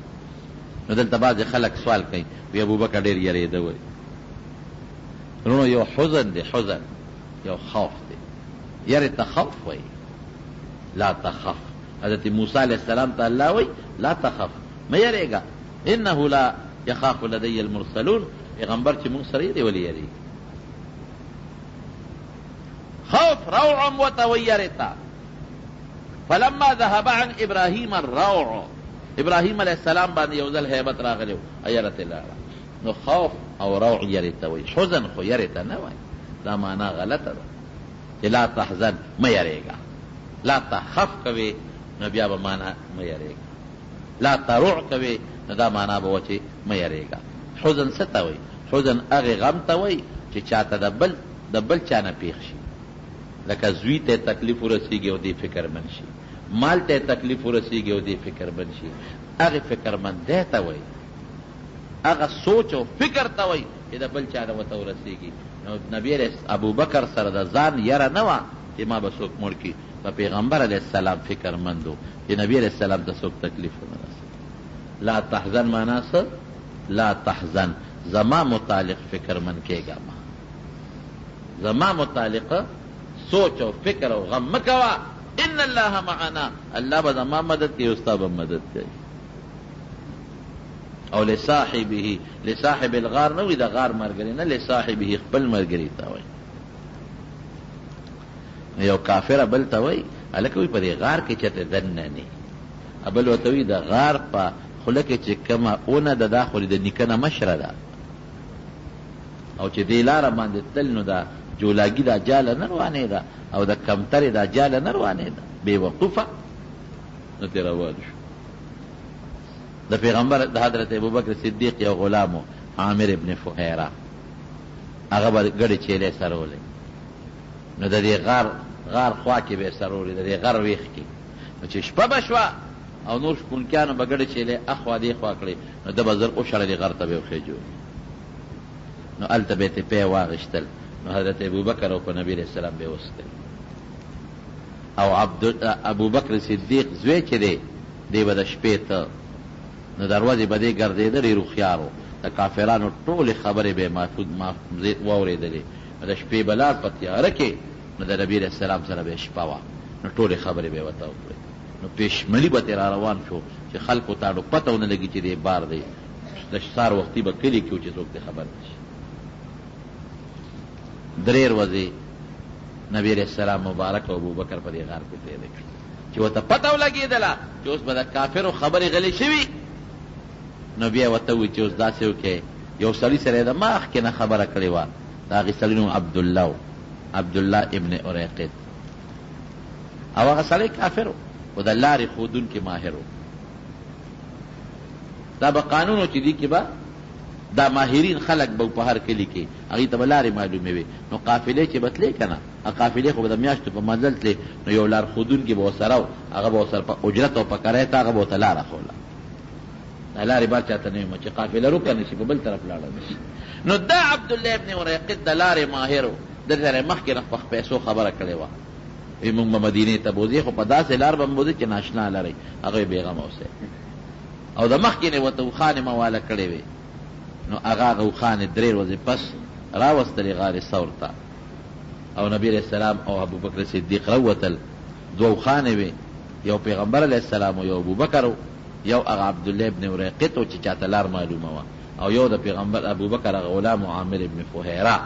نو دلته بعضې خلک سوال کوي وی ابوبکر ډېر یېرېده وایي. وروڼو یو حزن دی، حزن یو خوف دی، یرې ته خوف وایي، لا تخف. حضرت موسی علیہ السلام ته الله وایي لا تخف، مه یېرېږه، انه لا یخاف لدی المرسلون، پیغمبر چې موږ سره یې دی ولې یریږي؟ خوف روع وتویرتا فلما ذهب عن ابراهیم الروع، ابراهیم علیہ السلام باندې یو ځل هیبت راغلی ایرت لاړه. نو خوف او روع یریتا وایي، حزن خو یریتا نه وایي، دا معنا غلطه ده چې لا تحزن مه یریږه، لا تخف کوي نو بیا به معنا مه یریږه، لا تروع کوي نو دا معنا به وچې مه یریږه. حزن څه ته وایي؟ حزن هغې غم ته وایي چې چاته د بل چا نه پیښ شي، لکه زوی ته تکلیف ورسیږي او دې فکر مند شي، مال ته تکلیف ورسیږي او دې فکر مند شي، هغې فکر مندۍ ته وایي، هغه سوچ او فکر ته وایي چې د بل چا نه ورته ورسیږي. نو نبی علیہ ابوبکر سره د ځان یره نه وه چې ما به څوک مړ کړي، په پیغمبر علیه السلام فکر مند و چې نبی علیہ السلام ته څوک تکلیف ونه رسېږي. لا تحزن معنا څه؟ لا تحزن، زما متعلق فکر مند کېږه، ما زما متعلق سوچ او فکر او غم مه کوه، ان الله معنا، الله به زما مدد کوي او ستا به مدد کوي. او لصاحبه، لصاحب الغار نه وي د غار ملګري نه، لصاحبه خپل ملګري ته وایي. یو کافره بل ته وایي هلکه وایي په دې غار کې چېرته دننه نه، بل ورته وایي د غار په خوله کې چې کومه اونه ده دا خو د نیکه نه مشره ده، او چې دې لاره باندې تل نو دا جولاګي دا جاله نه روانې ده او د کمترې دا جاله نه روانې ده، بې وقوفه. نو ترې روان شو. د پیغمبر د حضرت ابوبکر صدیق یو غلام عامر ابن فهیره، هغه به ګډې چیلې سرولې، نو د دې غار خوا کې به یې سرولې، د دې غر ویښ کې. نو چې شپه به شوه او نور شپونکیانو به ګډې چیلې اخوا دې خوا کړې، نو ده به زر وشړلې غر ته به یې وخېجو، نو هلته به یې تپې واغېشتل، نو حضرت ابوبکر او په نبي علیہ السلام به یې وستل. او ابوبکر صدیق زوی چې دی دی به د شپې ته نو دروازې به دې ګرځېده، ډېر هوښیار و، د کافرانو ټولې خبرې به یې واورېدلې. د شپې به لاړ په تیاره کې، نو د نبي علیہ السلام سره به یې شپه وه، نو ټولې خبرې به یې ورته وکړې. نو پېشملي به ترې را روان شو چې خلکو ته پته ونه لګي چې دې بار دی. د سهار وختي به کلي کې و چې څوک دې خبر نه شي. 3 ورځې نبی علیہ السلام مبارک او ابوبکر په دې غار کې تېرې کړې چې ورته پته ولګېدله چې اوس به د کافرو خبرې غلې شوي. نو بیا ورته ووایي چې اوس داسې وکړې، یو سړي سره یې د مخکې نه خبره کړې وه، د هغې سړي نوم عبدالله ابن اریقط، او هغه سړی کافر و او د لارې ښودونکي ماهر و. دا به قانون و چې دې کې به دا ماهرین خلق به په هر کلي کې هغې ته به لارې معلومې وي. نو قافلې چې به تلې که نه، قافلې خو به د میاشتو په منزل تلې، نو یو لار ښودونکي به ورسره و، هغه به ورسره په اجرت او په کرایه ته هغه به ورته لاره ښوله. دا لارې بار چاته نه وي چې قافله روکه نه شي، په بل طرف لاړه نه شي. نو دا عبدالله ابن اریقط د لارې ماهر و، د سره مخکې نه په پیسو خبره کړې وه، وایي موږ به مدینې ته بوځې، خو په داسې لار به بوځې چې ناشنا لرئ، هغه یې بېغمه اوسئ. او د مخکې نه ورته اوښانې مواله کړې وې، نو هغه اوښانې 3 ورځې پس راوستلې غار ثور ته، او نبی علیہ السلام او ابوبکر صدیق راوتل. 2 اوښانې وې، یو پیغمبر علیہ السلام او یو ابوبکر، یو هغه عبدالله ابن اریقط چې چاته لار معلومه وه، او یو د پیغمبر ابوبکر هغه غلام عامر ابن فهیره.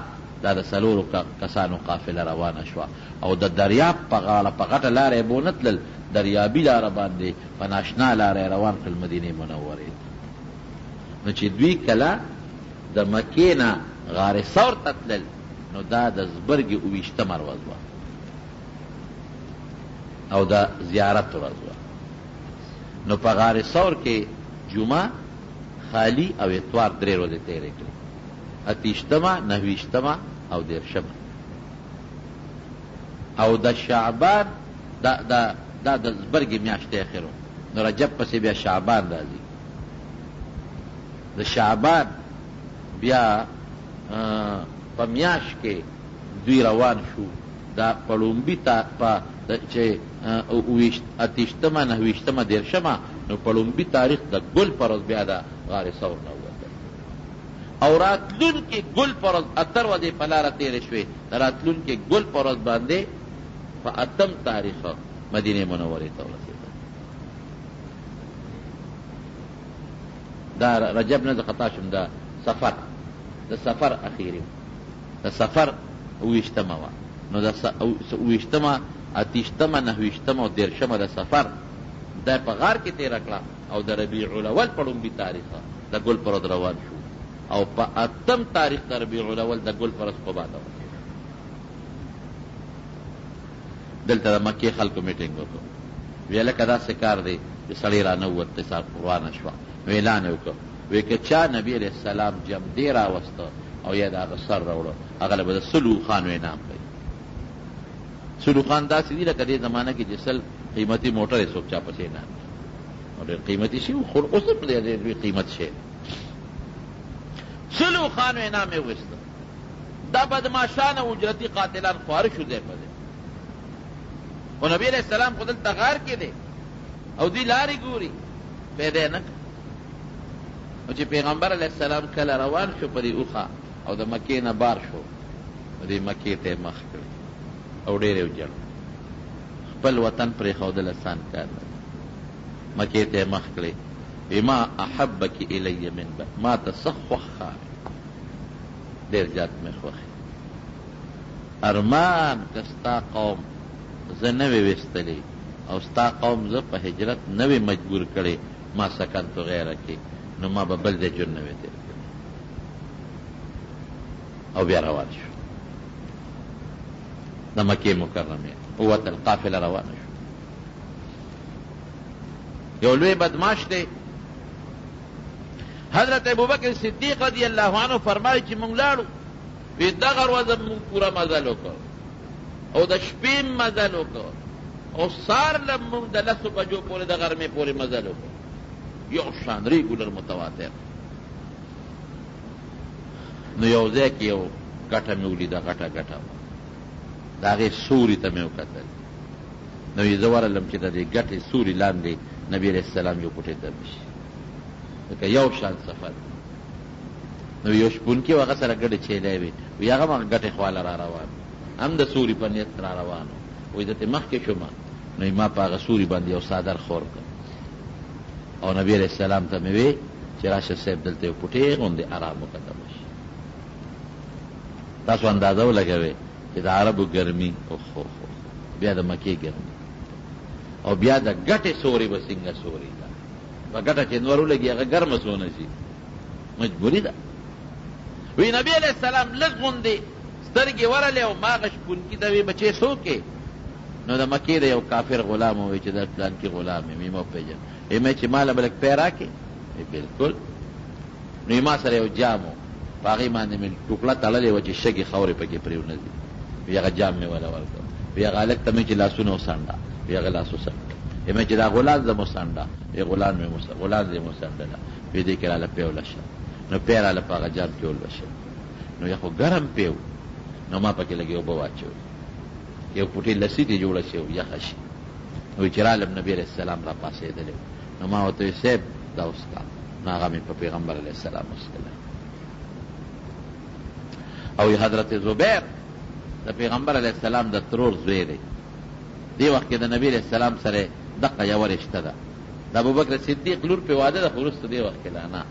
دا د 4 کسانو قافله روانه شوه، او د دریاب په غاړه په غټه لاره یې بونه تلل، دریابي لاره باندې په ناشنا لاره یې روان کړل مدینې منورې ته. نو چې دوی کله د مکې نه غار ثور ته تلل، نو دا د زبرګې 28مه ورځ وه او د زیارت ورځ وه. نو په غار ثور کې جمعه خالی او اتوار 3 ورځې تېرې کړې، 28مه 29مه او 30مه. او د شعبان دا د زبرګې میاشتې اخرو، نو رجب پسې بیا شعبان راځي. د شعبان بیا په میاشت کې دوی روان شو، دا په لومبي ته چې 28مه 29مه 30مه، نو په لومبي تاریخ د ګل په ورځ بیا د غار ثور نه ووتل، او راتلونکې ګل په ورځ 8 ورځې په لاره تېرې شوې، د راتلونکې ګل په ورځ باندې په 8 تاریخ مدینې منورې ته ورسېدل. دا رجب نه زه خطا شم، دا سفر د سفر اخیری د سفر 28مه وه، نو د 28مه 28مه 29مه او 30مه د سفر دا په غار کې تېره کړه، او د ربیع الاول په لومبي تاریخه د ګل پر ورځ روان شو، او په 8م تاریخ د ربیع الاول د ګل پر ورځ په باده ورسېدو. دلته د مکې خلکو میټینګ وکړو، ویې لکه داسې کار دی چې سړی را نه ووت، قصه روانه شوه، نو اعلان یې وکړ، وایي که چا نبي علیه السلام جمدې راوسته او یا د هغه سر راوړه، هغه له به د 100 خانو انعام کوي. 100 خان داسې دي لکه دې زمانه کې چې 100 قیمتي موټر یې څوک چا پسې انعام کوي، او ډېر قیمتي شي، خو اوس هم ډېر لوی قیمت شی 100 خانو انعام یې وویسته. دا بدماشان او اجرتي قاتلان خواره شو دی په دی، او نبی علیہ السلام خو دلته غار کې دی او دوی لارې ګوري، پیدا یې نه کړ. او چې پیغمبر علیه السلام کله روان شو په دې اوښه او د مکې نه بار شو، دې مکې ته یې مخ کړی او ډېر یې وجړ. خپل وطن پرېښودل اسان کار نه، مکې ته یې مخ کړی. بما احبک الی من بعد، ما ته څه خوښ ښکاري، ډېر زیات مې خوښ ارمان که ستا قوم زه نه وې ویستلی او ستا قوم زه په هجرت نه وې مجبور کړی، ما سکنتو غیره کې، نو ما به بل ځای ژوند نه وې تېر کړی. او بیا روان شو د مکې مکرمې، ووتل، قافله روانه شو. یو لوی بدماش دی حضرت ابوبکر صدیق رضی الله عنه فرمایي چې مونږ لاړو، وی دغه ورځ مونږ پوره مزل وکړ او د شپې مزل وکړ او سار له مونږ د 10 بجو پورې د غرمې پورې مزل وکړ، یو شان ریګولر متواتر. نو یو ځای کې یو ګټه مې ولیده، غټه د هغې سوري ته مې وکتل، نو یې زه ورغلم چې د دې ګټې سوري لاندې نبي علیه السلام یو پټې دم شي، لکه یو شان سفر. نو یو شپونکي و هغه سره ګډې چیلی وې، وی هغه هم ګټې خواله را روان، هم د سوري په نیت را روان و، وایي دته مخکې شومه، نو ما په هغه سوري باندې یو څادر خور کړ او نبي علیه السلام ته مې وی چې راشه صاحب دلته یو پټې غوندې ارام وکتم شي. تاسو اندازه ولګوئ چې د عربو ګرمي اوخ بیا د مکې ګرمي او بیا د ګټې سوري به څنګه سوري ده، په ګټه چې نور ولګي هغه ګرمه سونه شي، مجبوري ده. وی نبی علیہ السلام لږ غوندې سترګې ورلې او ما هغه شپونکي ته وی بچې څوک یې؟ نو د مکې د یو کافر غلام ووایي چې دا پلانکي غلام یم، یې مه وپېژنم. یې چې ما له به لږ پی راکړې؟ بلکل. نو یې ما سره یو جام و، په هغې باندې مې ټوکړه تړلې وه چې شګې خاورې پکې پرېونه ځي، وی هغه جام مې وله ورکړ. وی هغه هلک ته مې چې لاسونه وسنډه، وی هغه لاس وسنډه. یې چې دا غلام زه مسنډه، وی غلام دې مسنډله، وی دې کې راله پیوله شه. نو پی راله په هغه جام کې ولوشه، نو یا خو ګرم پیو، نو ما پکې لږې اوبه واچوي، یو پوټې لسی دې جوړه شي او یخه شي. وایي چې رالم نبي علیه السلام را پاسېدلی، نو ما ورته ویل صاحب دا وڅښه، نو هغه مې په پیغمبر علیه السلام وڅښلی. او حضرت زبیر د پیغمبر علیه السلام د ترور زوی دی، دې وخت کې د نبي علیه السلام سره دقه یوه رشته ده. د ابوبکر صدیق لور پې واده ده، خو وروسته دې وخت کې لا نه،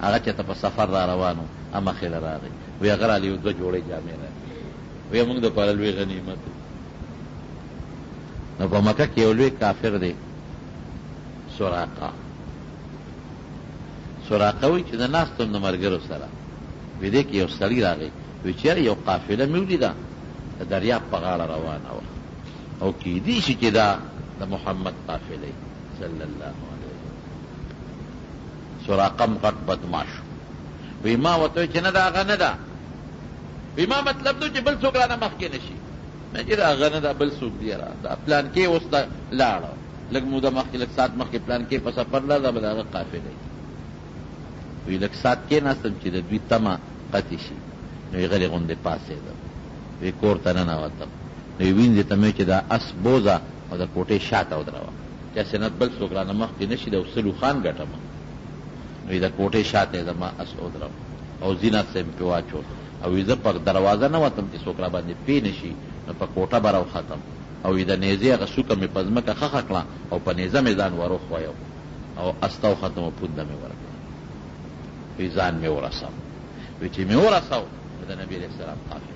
هغه چې ته په سفر را روان و، مخې له راغی، وی هغه رالې یو 2 جوړې جامې راکړې، وی موږ دپاره لوی غنیمت و. نو په مکه کې یو لوی کافر دی سراقه وایي چې د ناستو د ملګرو سره وی دې کې یو سړي راغی، وی چېرې یو قافله مې ولیده د دریاب په غاړه روانه وه او کیدی شي چې دا د محمد قافله صلی الله علیه وسلم. سراقه غټ بدماش وی ما ورته ویل چې نه دا هغه نه ده، وی ما مطلب نو چې بل څوک رانه مخکې نه شي، نه چې دا هغه نه ده، بل څوک دی را دا پلان کې اوس دا لاړه لږ موده مخکې، لږ ساعت مخکې پلان کې په سفر لاړه، دا به د هغه قافله وی لږ ساعت کېناستم چې د دوی تمه قطع شي، نو یې غلې غوندې پاڅېدم، وی کور ته ننوتم، نو یې وینځې ته مې چې دا اس بوزه او د کوټې شاته ودروه چې سنت بل څوک رانه مخکې نه شي، د وسلو خان ګټم، نو د کوټې شاته زما اس ودرم او زینت صاحب پې واچول، او زه په دروازه نه وتم چې څوک را باندې پې نه شي، نو په کوټه به راوختم او د نیزې هغه سوکه مې په ځمکه ښخه کړه او په نیزه مې ځان وروښویو او اس ته وختم او پونده مې ورکړه، وی ځان مې ورسم. وی چې مې ورسو د نبي علیه السلام قافله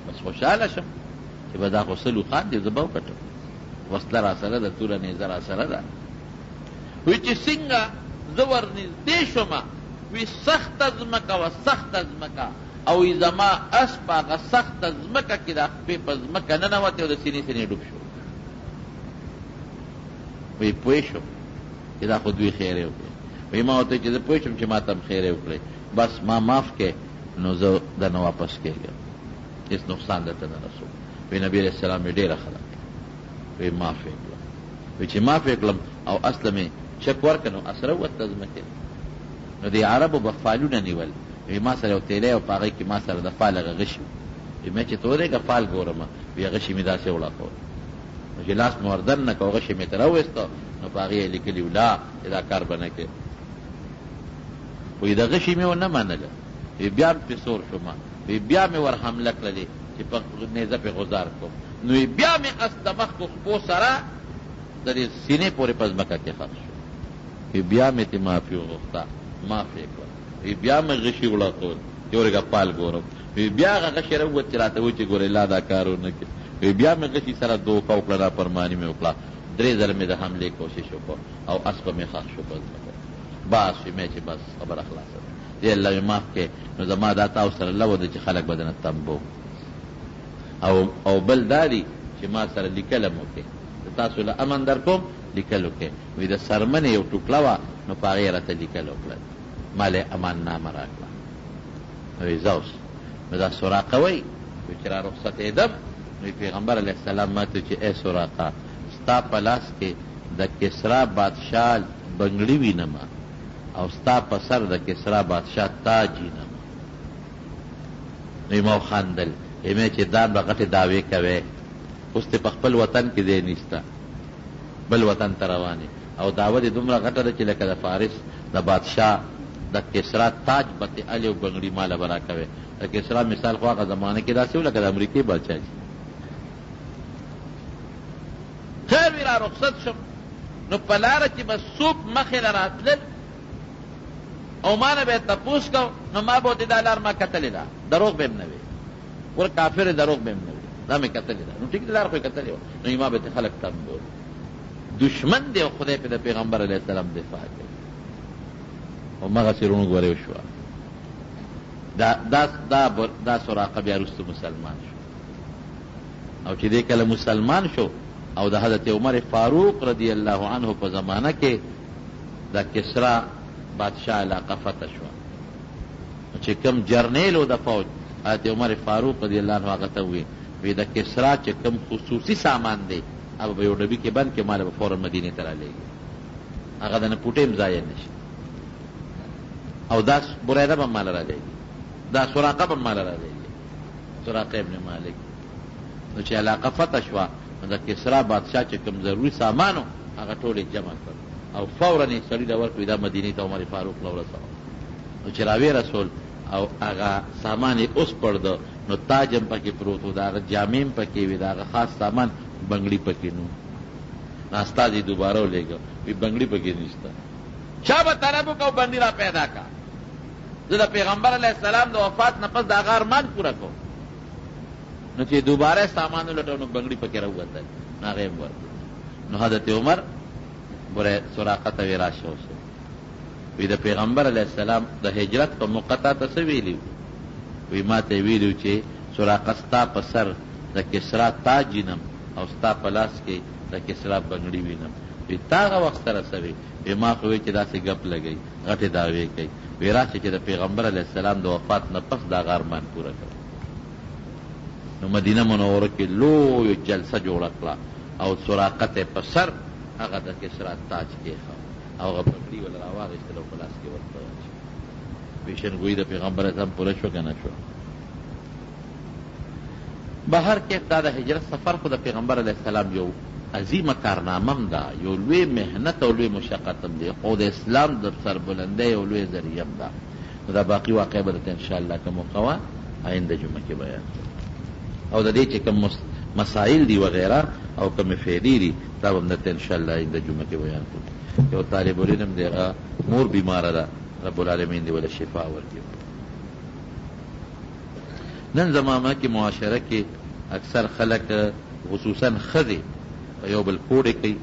بس خوشحاله شم چې به دا خو سلو خان دی زه به وکټم وسله را سره ده توره نیزه را سره ده وی چې څنګه زه ورنږدې شومه وی سخته ځمکه وه سخته ځمکه او وی زما اس په هغه سخته ځمکه کې دا خپې په ځمکه ننوتې او د سینې سینې ډوب شو وی پوه شم چې دا خو دوی خیرې وکړې وی ما ورته چې زه پوه شم چې ما ته هم خیرې وکړې بس ما معاف کې نو زه درنه واپس کېږم هېڅ نقصان درته نه رسوم وی نبي علیه السلام یې ډېره ښه ده وی معاف یې کړم وی چې معاف یې کړم او اصله مې چک ورکړ نو اسره ووته ځمکې نو د عربو به فالونه نیول وی ما سره یو تیلی او په هغې کې ما سره د فال هغه غشي وی مې چې ته ودرېږه فال ګورم وی غشي مې داسې وړاکول نو چې لاس مې وردن نه که غشي مې ته راویسته نو په هغې یې لیکلي و لا چې دا کار به نه کوې وی د غشي مې ونه منله وی بیا مې پې سور شومه وی بیا مې ور حمله کړلې چې په نیزه پې غزار کړم نو بیا مې اس د مخ کو خپو سره د دې سینې پورې په ځمکه کې خښ شو وی بیا مې ترې معافي وغوښته معاف یې کړم وی بیا مې غشي وړاکول چې ورېږه پال ګورم وی بیا هغه غشي راووت چې راته وایي چې ګورې لا دا کار ونه کړې وی بیا مې غشي سره دوکه وکړه نافرماني مې وکړه 3 ځله مې د حملې کوشش وکړ او اس په مې خښ شو په ځمکه بس وی مې چې بس خبره خلاصه ده دی الله مې معاف کړې نو زما دا تاسو سره لوه ده چې خلک به درنه تمبو او بل دا دی چې ما سره لیکل هم وکړې تاسو له امن در کوم لیکل وکړې وی د سرمنې یو ټوکړه وه نو په هغې راته لیکل وکړل ما له امان نامه را کړه وی زه اوس نو دا سراقه وی چې را رخصتېدم نو پیغمبر علیه السلام ما ته چې ای سراقه ستا په لاس کې د کسرا بادشاه بنګړي وینم او ستا په سر د کسرا بادشاه تاج وینم نو ما وخندل مې چې دا به غټې دعوې کوې اوس ته په خپل وطن کې دی نشته بل وطن ته روانې او دعوه دې دومره غټه ده چې لکه د فارس د بادشاه د کسرا تاج بتې علي او بنګړي ماله به را کوې د کسرا مثال خو هغه زمانه کې داسې و لکه د امریکې بادشاه چې خیر وی را رخصت شم نو په لاره کې به څوک مخې له راتلل او ما نه به یې تپوس کو نو ما به ورته دا لار ما کتلې ده دروغ به م نه وي ور کافر دروغ به م نه وي دا مې کتلې ده نو ټیک لار خو یې کتلې وه نو ما به ته خلک تمبول دشمن دی او خدای پې د پیغمبر علیه السلام دفاع کوي او مغسې روڼ ګورې وشوه دا سراقه بیا وروسته مسلمان شو او چې دی کله مسلمان شو او د حضرت عمر فاروق رضی الله عنه په زمانه کې د کسرا بادشاه علاقه فتح شوه چې کوم جرنیل و د فوج حضرت عمر فاروق رضی الله عنه هغه ته وی د کسرا چې کوم خصوصي سامان دی هغه به یو ډبي کې بند کې ماله به فورا مدینې ته رالیږي هغه د نه پوټې هم ضایع نه شي او دا بریده به ماله رالیږي دا سراقه به ماله رالیږي سراقه ابن مالک نو چې علاقه فتح شوه نو د کسرا بادشاه چې کوم ضروري سامانو هغه ټول یې جمع کړ او فورا یې سړي ته ورکړي دا مدینې ته عمر فاروق له ورسوه نو چې راویې رسول او هغه سامان یې اوس پړده نو تاج هم پکې پروت و د هغه جامې هم پکې وي د هغه خاص سامان بنګړي پکې نو استازي دوباره ولېږه وي بنګړي پکې نشته چا به طلب وکړو بنډي را پیدا کا زه د پیغمبر علیه السلام د وفات نه پس د هغه ارمان پوره کوم نو چې دوباره سامان ولټو نو بنګړي پکې راووتل نو هغه یې ورکړل نو حضرت عمر بره سراقه ته وی راشه اوسه وی د پیغمبر علیه السلام د هجرت په موقع ته څه ویلي وی ما ته ویلي چې سراقه ستا په سر د کسرا تاج وینم او ستا په لاس کې د کسرا بنګړي وینم وی تا هغه وخت سره څه وی وی ما خو وی چې داسې ګپ لګئ غټې دعوې کوي وی راشه چې د پیغمبر علیه السلام د وفات نه پس دا هغه ارمان پوره کړه نو مدینه منوره کې لویه جلسه جوړه کړه او سراقه ته په سر هغه د کسرا تاج کېښود او هغه بنګړي ول راواغېستل او په لاس کې ورته پیشنګویي د پیغمبر اعظم پوره شوه که نه شوه بهر کې دا د هجرت سفر خو د پیغمبر علیه السلام یو عظیمه کارنامه هم ده یو لوی محنت او لوی مشقت هم دی خو د اسلام د سربلندۍ یو لوی ذریعه هم ده نو دا باقي واقع به درته انشاءالله که موقع وه آینده جمعه کې بیان او د دې چې کوم مسائل دي وغیره او کومې فعلي دي دا به هم درته انشاءالله آینده جمعه کې بیان کړو یو طالب علم دی هغه مور بیماره ده رب العالمین دې وله شفا ورکړي نن زمانه کې معاشره کې اکثر خلک خصوصا ښځې په یو بل کوډې کوي،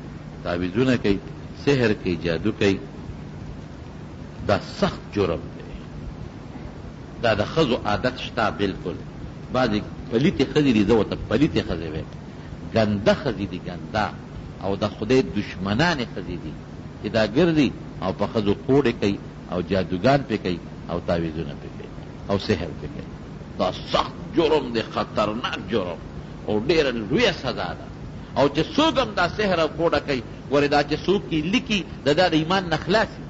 تعویذونه کوي، سحر کوي، جادو کوي. دا سخت جرم دی. دا د ښځو عادت شته بالکل. بعضې پلیتې ښځې دي، زه ورته پلیتې ښځې وایم، ګنده ښځې دي، ګنده او د خدای دشمنانې ښځې دي چې دا ګرځي او په ښځو کوډې کوي او جادوګان پې کوي او تعویذونه پې کوي او سحر پې کوي. دا سخت جرم دی، خطرناک جرم او ډېره لویه سزا ده. او چې څوک هم دا سحر او کوډه کوي، ورې دا چې څوک یې لیکي د دا د ایمان نه خلاصي.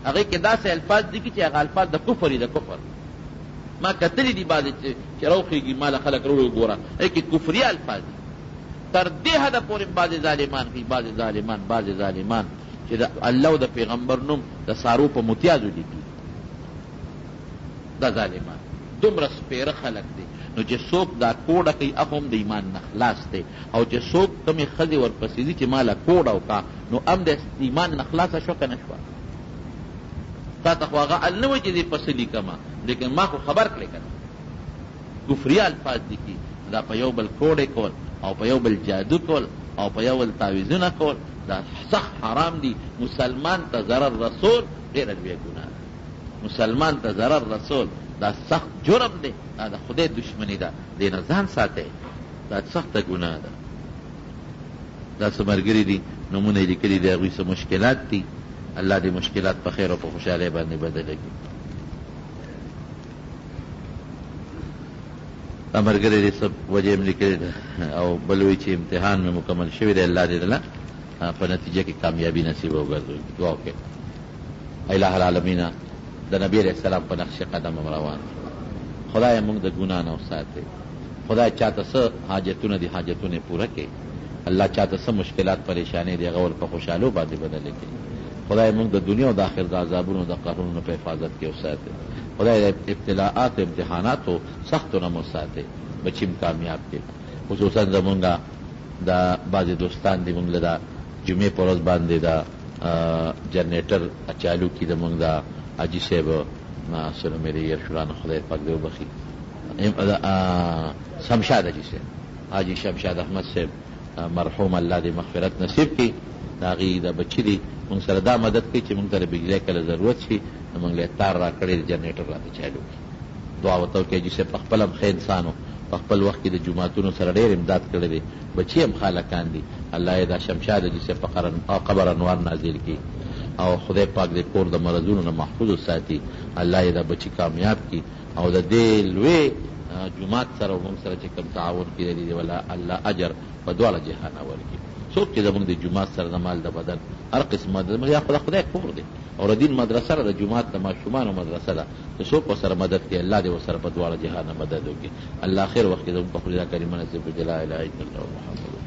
هغې کې داسې الفاظ لیکي چې هغه الفاظ د کفر دي، د کفر. ما کتلی دي بعضې چې راوخېږي ما له خلک روړي وګوره، هغې کې کفري الفاظ دي. تر دې حده پورې بعضې ظالمان کوي، بعضې ظالمان چې د الله او د پیغمبر نوم د سارو په متیازو لیکي. دا ظالمان دومره سپېره خلک دي. نو چې څوک دا کوډه کوي هغه هم د ایمان نه خلاص دی، او چې څوک کمې ښځې ورپسې دي چې ما له کوډه وکړه نو هم د ایمان نه خلاصه شوه که نه شوه. تا ته خو هغه ال نه وایي چې دې پسې لیکمه، لیکن ما خو خبر کړې که نه. کفري الفاظ لیکي. دا په یو بل کوډې کول او په یو بل جادو کول او په یو بل تعویذونه کول دا سخت حرام دي. مسلمان ته ضرر رسول ډېره لویه ګناه ده. مسلمان ته ضرر رسول دا سخت جرم دی، دا د خدای دشمني ده، دې نه ځان ساتئ. دا سخته ګناه ده. دا څه ملګري دي نومونه یې لیکلي دي، هغوی څه مشکلات دي. الله دې مشکلات په خیر او په خوشحالۍ باندې بدله کړي. دا ملګري دې څه وجې هم لیکلې ده او بل وایي چې امتحان مې مکمل شوی دی، الله دې دله په نتیجه کې کامیابي نصیب وګرځوي. دعا وکړئ. الہ العالمین د نبی علیہ السلام په نقش قدم روان. خدای موږ د ګناه نه وساتئ. خدای چاته څه حاجتونه دي حاجتونه پوره کړي. الله چاته څه مشکلات پریشانې دي هغه ور په خوشحالو باندې بدله کړي. خدای موږ د دنیا او د آخرت د عذابونو د قهرونو په حفاظت کې وساتئ. خدای د ابتلاءات امتحاناتو سختو نه مو ساتئ، بچیم کامیاب کړي. خصوصا زمونږ دا بعضې دوستان دي موږ له دا جمعې په ورځ باندې دا جنریټر چالو کړي د موږ دا حاجي صاحب سره مې د یرشوران خدای پاک دې وبخي، شمشاد حاجي صاحب، حاجي شمشاد احمد صاحب مرحوم، الله دې مغفرت نصیب کړي. د هغې د بچي دي موږ سره دا مدد کوي چې موږ ته د بجلی کله ضرورت شي نو موږ له تار را کړی جنریټر راته چالو کړي. دعا ورته وکړئ. حاجي صاحب په خپل هم ښه انسان و، په خپل وخت کې د جوماتونو سره ډېر امداد کړی دی، بچي هم خالقان دي. الله یې دا شمشاد حاجي صاحب په قبر انوار نازل کړي او خدای پاک دې کور د مرضونو نه محفوظ وساتي. الله یې دا بچي کامیاب کړي او د دې لوی جومات سره موږ سره چې کوم تعاون کړی دی ولا الله اجر په دواړه جهانه ورکړي. څوک چې زموږ د جومات سره د مال د بدن هر قسم مدد یا خدای کور دی او د دین مدرسه ده، د جومات د ماشومانو مدرسه ده، د څوک ورسره مدد کوي الله دې ورسره په دواړه جهانه مدد وکړي. الله خیر وخت کې زموږ په خلیفه کریمه نصیب کړي. لا اله الا الله محمد